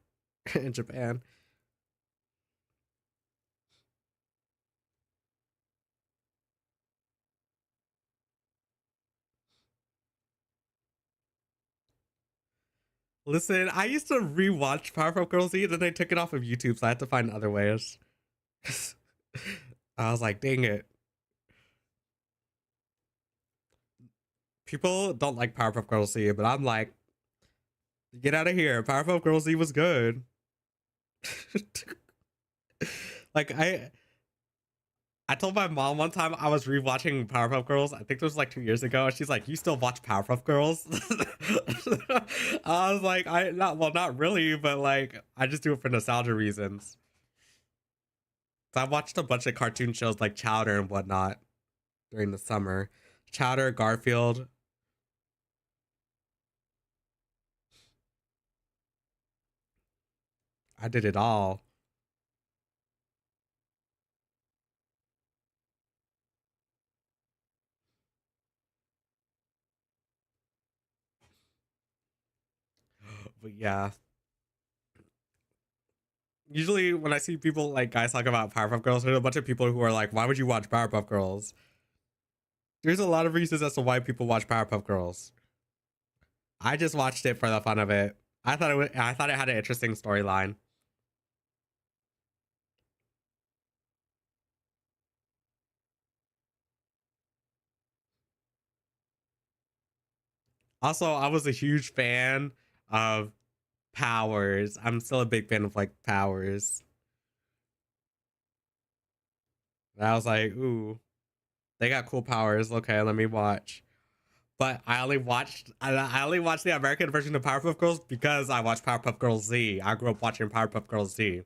A: in Japan. Listen, I used to rewatch Powerpuff Girls Z, then they took it off of YouTube, so I had to find other ways. I was like, dang it. People don't like Powerpuff Girls Z, but I'm like, get out of here. Powerpuff Girls Z was good. Like I told my mom one time I was rewatching Powerpuff Girls. I think it was like 2 years ago. And she's like, "You still watch Powerpuff Girls?" I was like, "I not well, not really, but like I just do it for nostalgia reasons." So I watched a bunch of cartoon shows like Chowder and whatnot during the summer. Chowder, Garfield. I did it all. But yeah, usually when I see people like guys talk about Powerpuff Girls, there's a bunch of people who are like, "Why would you watch Powerpuff Girls?" There's a lot of reasons as to why people watch Powerpuff Girls. I just watched it for the fun of it. I thought it had an interesting storyline. Also, I was a huge fan of Powers. I'm still a big fan of like Powers. And I was like, ooh, they got cool powers. Okay, let me watch. But I only watched the American version of Powerpuff Girls because I watched Powerpuff Girls Z. I grew up watching Powerpuff Girls Z.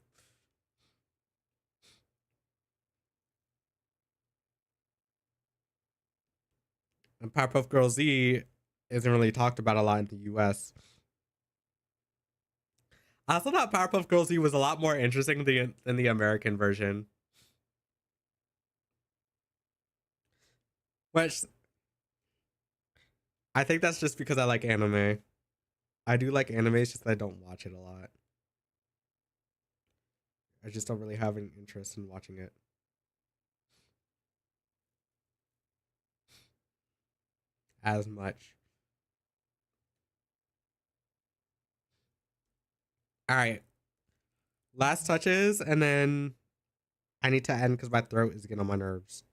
A: And Powerpuff Girls Z isn't really talked about a lot in the US. I also thought Powerpuff Girls Z was a lot more interesting than the American version. Which I think that's just because I like anime. I do like anime, it's just that I don't watch it a lot. I just don't really have an interest in watching it as much. All right, last touches, and then I need to end because my throat is getting on my nerves.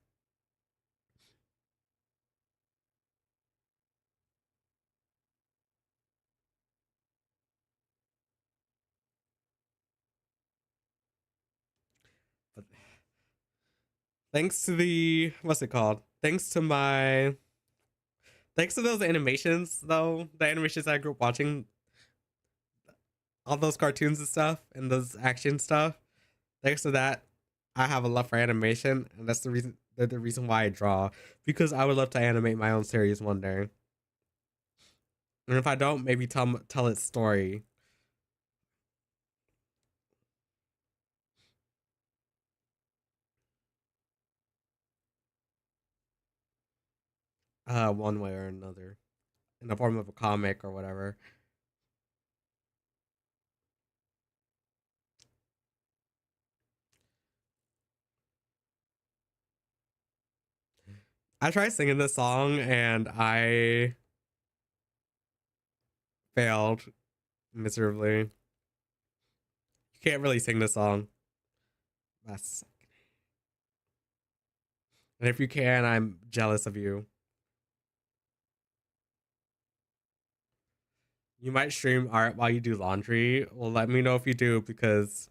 A: But thanks to the what's it called? Thanks to those animations though, the animations I grew up watching, all those cartoons and stuff, and those action stuff. Thanks to that, I have a love for animation, and that's the reason why I draw, because I would love to animate my own series one day. And if I don't, maybe tell its story. One way or another, in the form of a comic or whatever. I tried singing this song and I failed miserably. You can't really sing this song. That's and if you can, I'm jealous of you. You might stream art while you do laundry. Well, let me know if you do because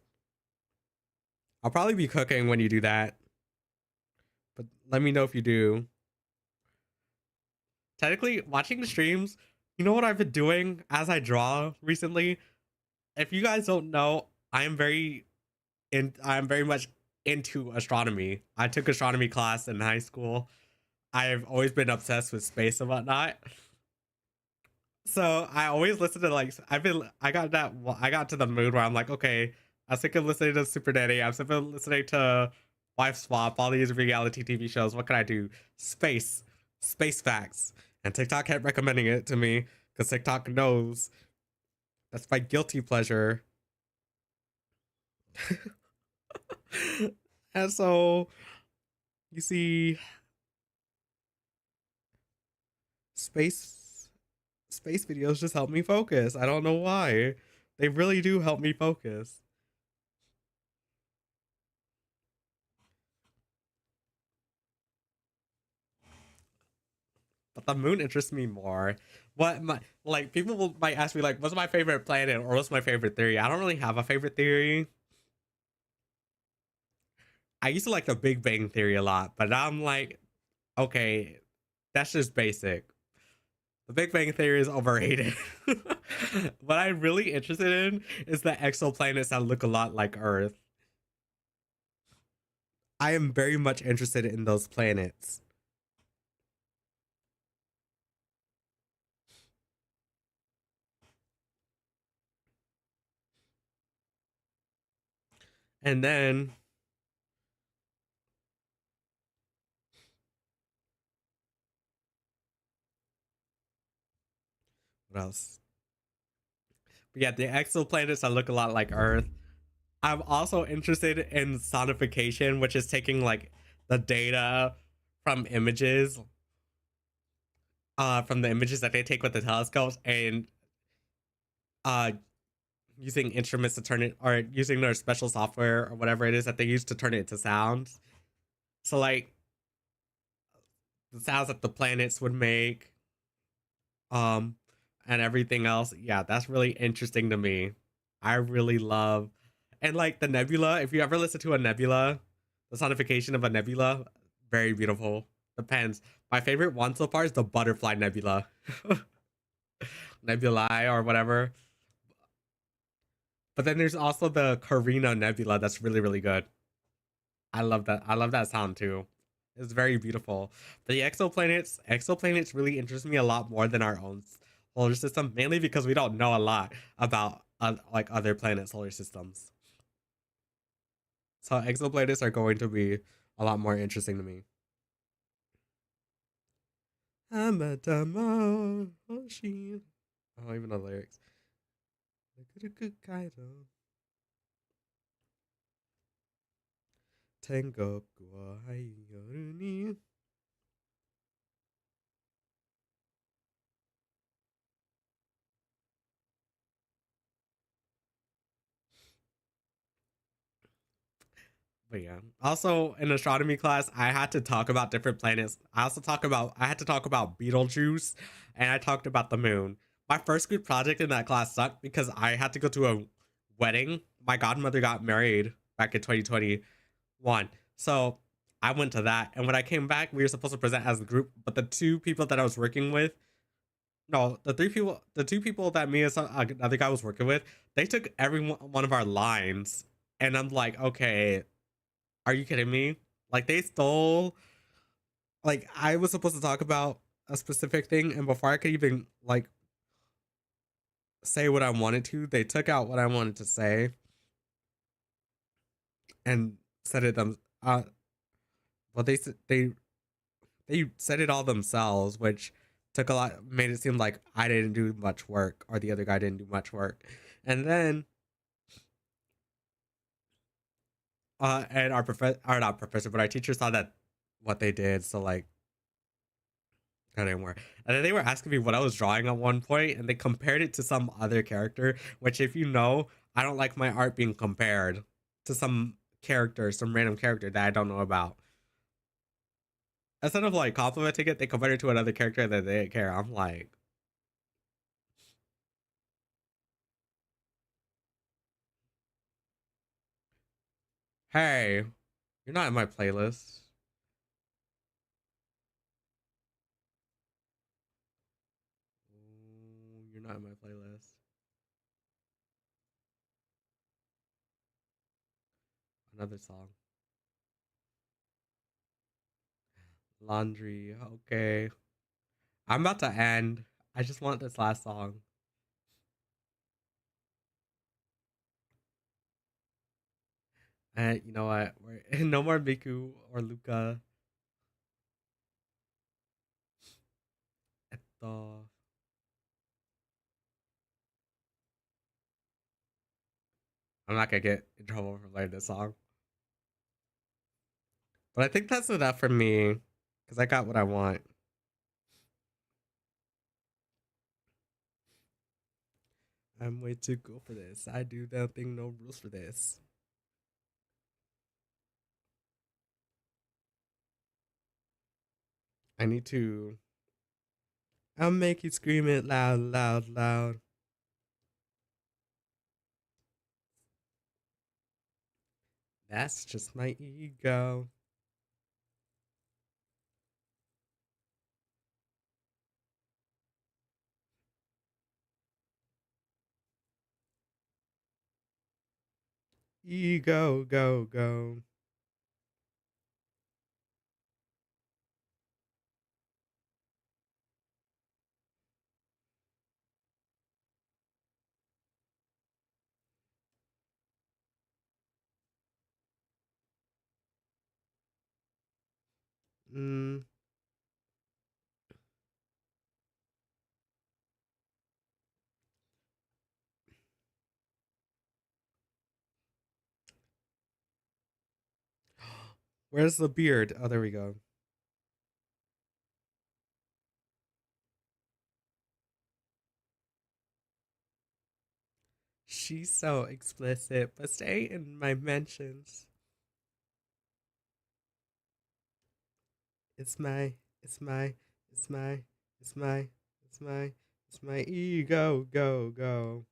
A: I'll probably be cooking when you do that. But let me know if you do. Technically, watching streams, you know what I've been doing as I draw recently? If you guys don't know, I'm very much into astronomy. I took astronomy class in high school. I've always been obsessed with space and whatnot. So I always listen to like I got to the mood where I'm like, okay, I'm sick of listening to Super Nanny. I'm sick of listening to Wife Swap, all these reality TV shows. What can I do? Space, space facts. And TikTok kept recommending it to me because TikTok knows that's my guilty pleasure. And so you see, space space videos just help me focus. I don't know why. They really do help me focus. But the moon interests me more. What my like might ask me like, what's my favorite planet or what's my favorite theory? I don't really have a favorite theory. I used to like the Big Bang Theory a lot, but now I'm like, okay, that's just basic. The Big Bang Theory is overrated. What I'm really interested in is the exoplanets that look a lot like Earth. I am very much interested in those planets. And then what else? But yeah, the exoplanets that look a lot like Earth. I'm also interested in sonification, which is taking like the data from images, from the images that they take with the telescopes and uh using instruments to turn it or using their special software or whatever it is that they use to turn it into sounds. So like the sounds that the planets would make, um, and everything else. Yeah, that's really interesting to me. I really love and like the nebula. If you ever listen to a nebula, the sonification of a nebula, very beautiful. Depends. My favorite one so far is the butterfly nebula, nebulae or whatever. But then there's also the Carina nebula that's really really good. I love that. I love that sound too. It's very beautiful. But the exoplanets really interest me a lot more than our own solar system, mainly because we don't know a lot about like other planet solar systems. So exoplanets are going to be a lot more interesting to me. I'm a demo. Oh, she. I don't even know the lyrics. Tengoku wa hayoru ni. But yeah. Also in astronomy class, I had to talk about different planets. I had to talk about Betelgeuse and I talked about the moon. My first group project in that class sucked because I had to go to a wedding. My godmother got married back in 2021. So I went to that. And when I came back, we were supposed to present as a group. But the two people that I was working with, no, the two people that me and some other guy was working with, they took one of our lines. And I'm like, okay, are you kidding me? Like they stole. Like I was supposed to talk about a specific thing, and before I could even like say what I wanted to, they took out what I wanted to say and said it them. Well, they said it all themselves, which took a lot. Made it seem like I didn't do much work, or the other guy didn't do much work, and then and our professor, or not professor, but our teacher saw that what they did, so like that didn't work. And then they were asking me what I was drawing at one point, and they compared it to some other character. Which, if you know, I don't like my art being compared to some character, some random character that I don't know about. Instead of like complimenting it, they compared it to another character that they didn't care. I'm like, hey, you're not in my playlist. You're not in my playlist. Another song. Laundry. Okay. I'm about to end. I just want this last song. And you know what? No more Miku or Luca. Eto. I'm not gonna get in trouble for playing this song. But I think that's enough for me. Because I got what I want. I'm way too cool for this. I do nothing, no rules for this. I need to. I'll make you scream it loud, loud, loud. That's just my ego. Ego, go, go. Mm. Where's the beard? Oh, there we go. She's so explicit, but stay in my mentions. It's my, it's my, it's my, it's my, it's my, it's my ego, go, go.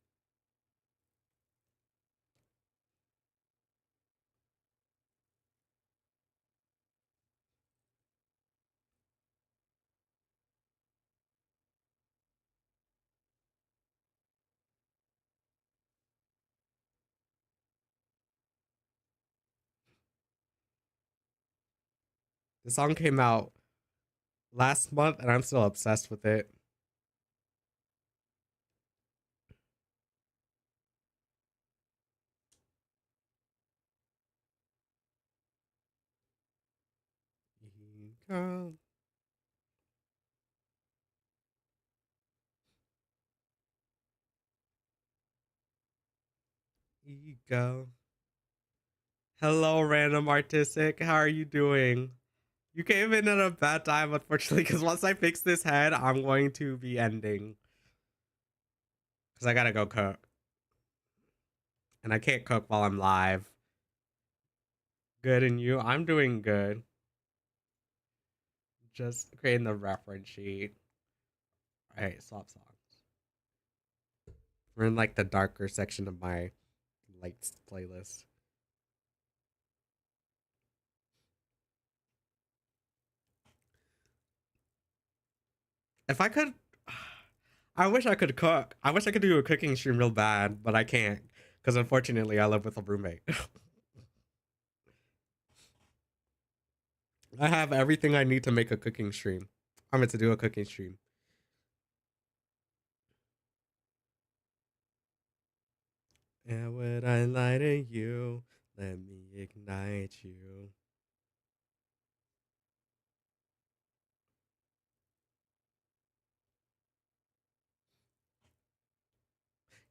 A: The song came out last month, and I'm still obsessed with it. Ego, ego. Hello, random artistic. How are you doing? You came in at a bad time, unfortunately, because once I fix this head, I'm going to be ending. Because I gotta go cook. And I can't cook while I'm live. Good, and you? I'm doing good. Just creating the reference sheet. Alright, swap songs. We're in like the darker section of my lights playlist. If I could, I wish I could cook. I wish I could do a cooking stream real bad, but I can't because unfortunately I live with a roommate. I have everything I need to make a cooking stream. I'm meant to do a cooking stream. And when I lie to you, let me ignite you.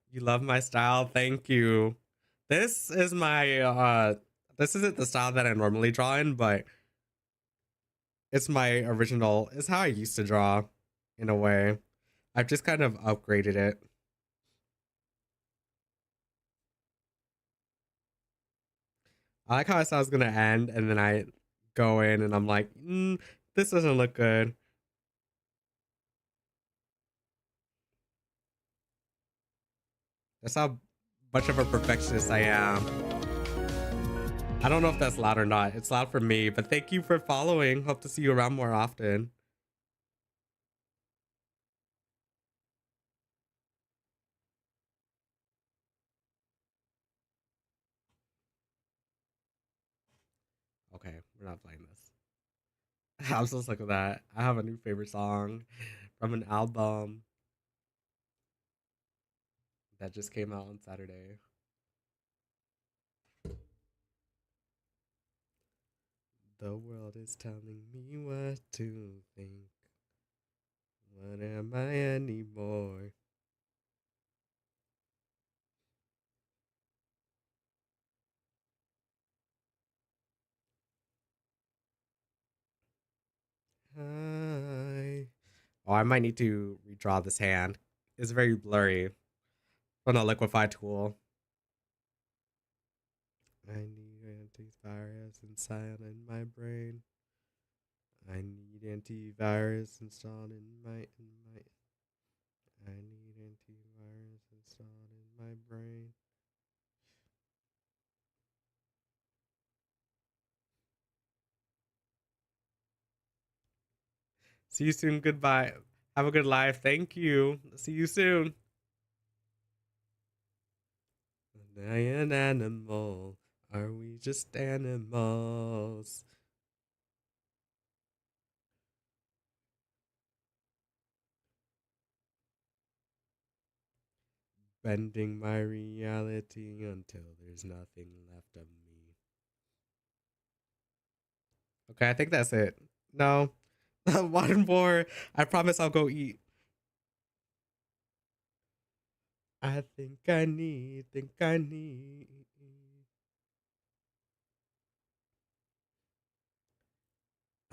A: You love my style. Thank you. This is my this isn't the style that I normally draw in, but it's my original. It's how I used to draw in a way. I've just kind of upgraded it. I like how I thought it was gonna end, and then I go in and I'm like, this doesn't look good. That's how much of a perfectionist I am. I don't know if that's loud or not. It's loud for me, but thank you for following. Hope to see you around more often. Okay, we're not playing this. I'm so sick of that. I have a new favorite song from an album. that just came out on Saturday. The world is telling me what to think. What am I anymore? Hi. Oh, I might need to redraw this hand. It's very blurry on a liquify tool. I need antivirus inside in my brain. I need antivirus installed in my. I need antivirus installed in my brain. See you soon. Goodbye. Have a good life. Thank you. See you soon. Am I an animal? Are we just animals? Bending my reality until there's nothing left of me. Okay, I think that's it. No. One more. I promise I'll go eat. I think I need.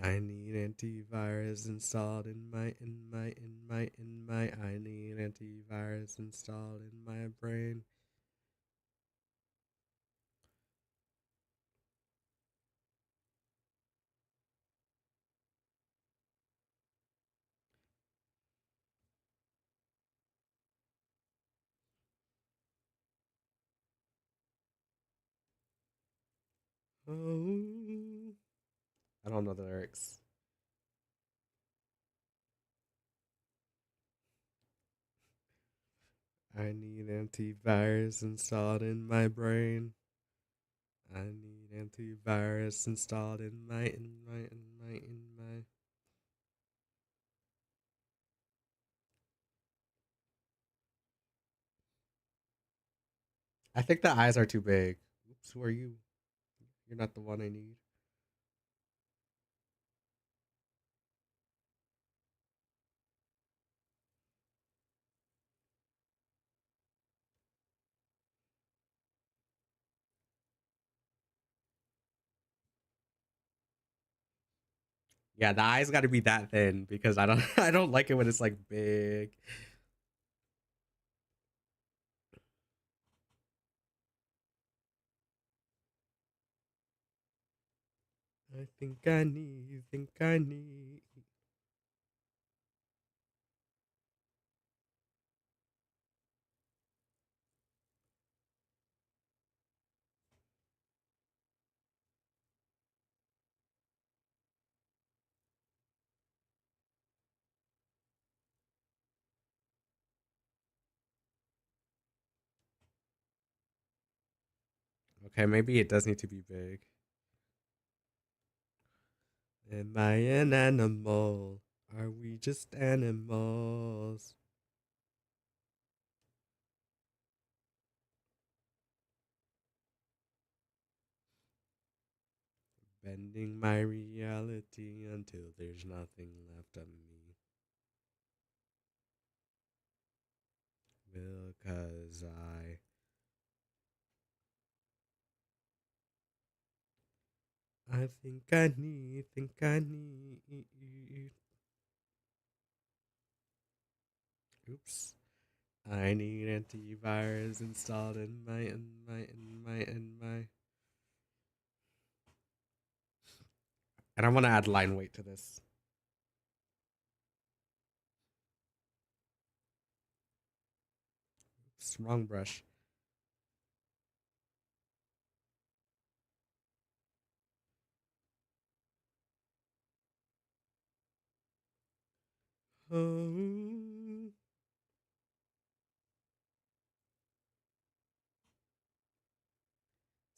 A: I need antivirus installed in my. I need antivirus installed in my brain. Oh, I don't know the lyrics. I need antivirus installed in my brain. I need antivirus installed in my. I think the eyes are too big. Oops, who are you? You're not the one I need. Yeah, the eyes got to be that thin because I don't I don't like it when it's like big. I think I need. Okay, maybe it does need to be big. Am I an animal? Are we just animals? Bending my reality until there's nothing left of me. Because I think I need. Oops. I need antivirus installed in my. And I want to add line weight to this. Oops, wrong brush. Oh.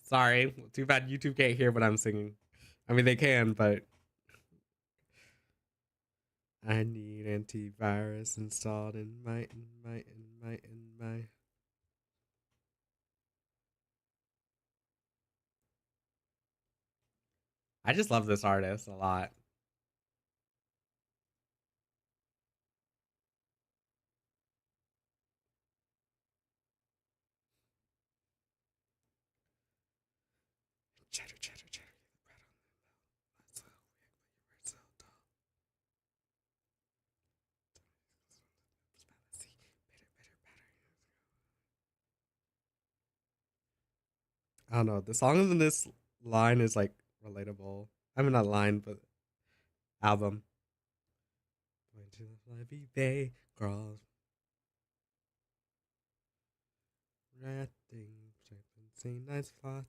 A: Sorry, too bad YouTube can't hear what I'm singing. I mean, they can, but I need antivirus installed in my. I just love this artist a lot. Chatter, chatter, chatter. I don't know. The song in this line is like relatable. I mean, not line, but album. Going to the Flyby Bay, girls. Ratting, say nice plotting.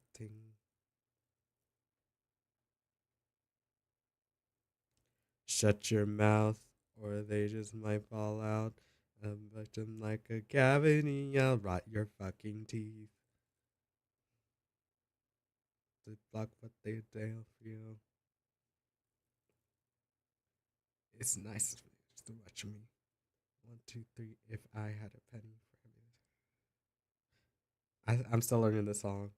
A: Shut your mouth, or they just might fall out. I'm them like a cavity. I'll rot your fucking teeth. To block what they do for you. It's nice of you just to watch me. 1, 2, 3. If I had a penny for every. I'm still learning the song.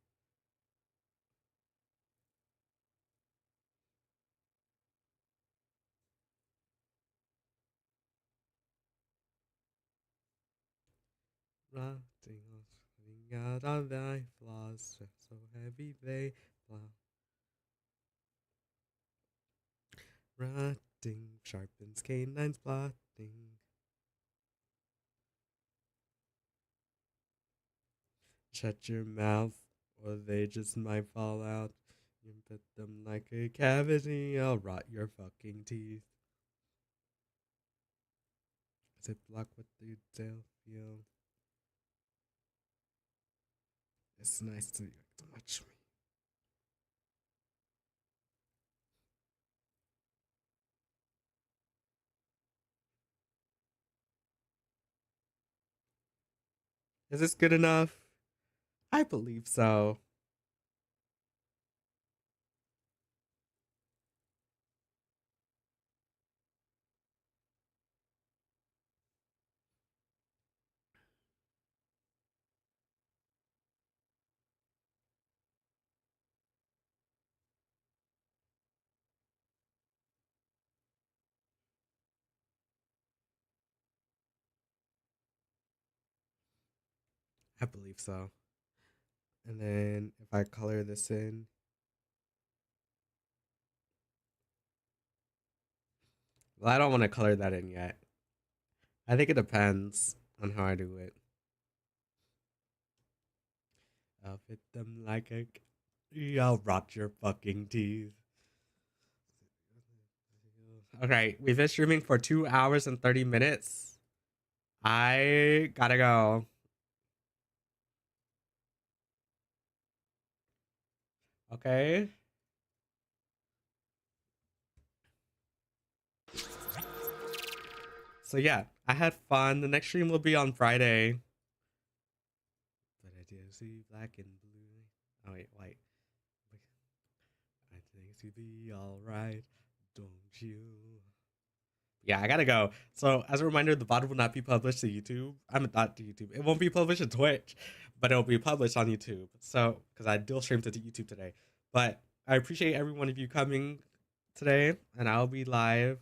A: Rotting out of thy flaws, so heavy they fly. Rotting sharpens canines plotting. Shut your mouth, or they just might fall out. You put them like a cavity, I'll rot your fucking teeth. Ziploc with the tail feel. It's nice to watch me. Is this good enough? I believe so. I believe so. And then if I color this in, well, I don't want to color that in yet. I think it depends on how I do it. I'll fit them like a. I'll rot your fucking teeth. Okay, we've been streaming for 2 hours and 30 minutes. I gotta go. Okay. So yeah, I had fun. The next stream will be on Friday. But I did see black and blue. Oh wait, white. I think to be alright, don't you? Yeah, I gotta go. So as a reminder, the VOD will not be published to YouTube. I'm not to YouTube. It won't be published to Twitch, but it'll be published on YouTube. So because I dual streamed to YouTube today. But I appreciate every one of you coming today, and I'll be live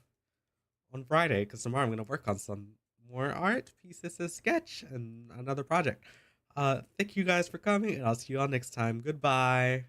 A: on Friday because tomorrow I'm gonna work on some more art pieces, a sketch, and another project. Thank you guys for coming, and I'll see you all next time. Goodbye.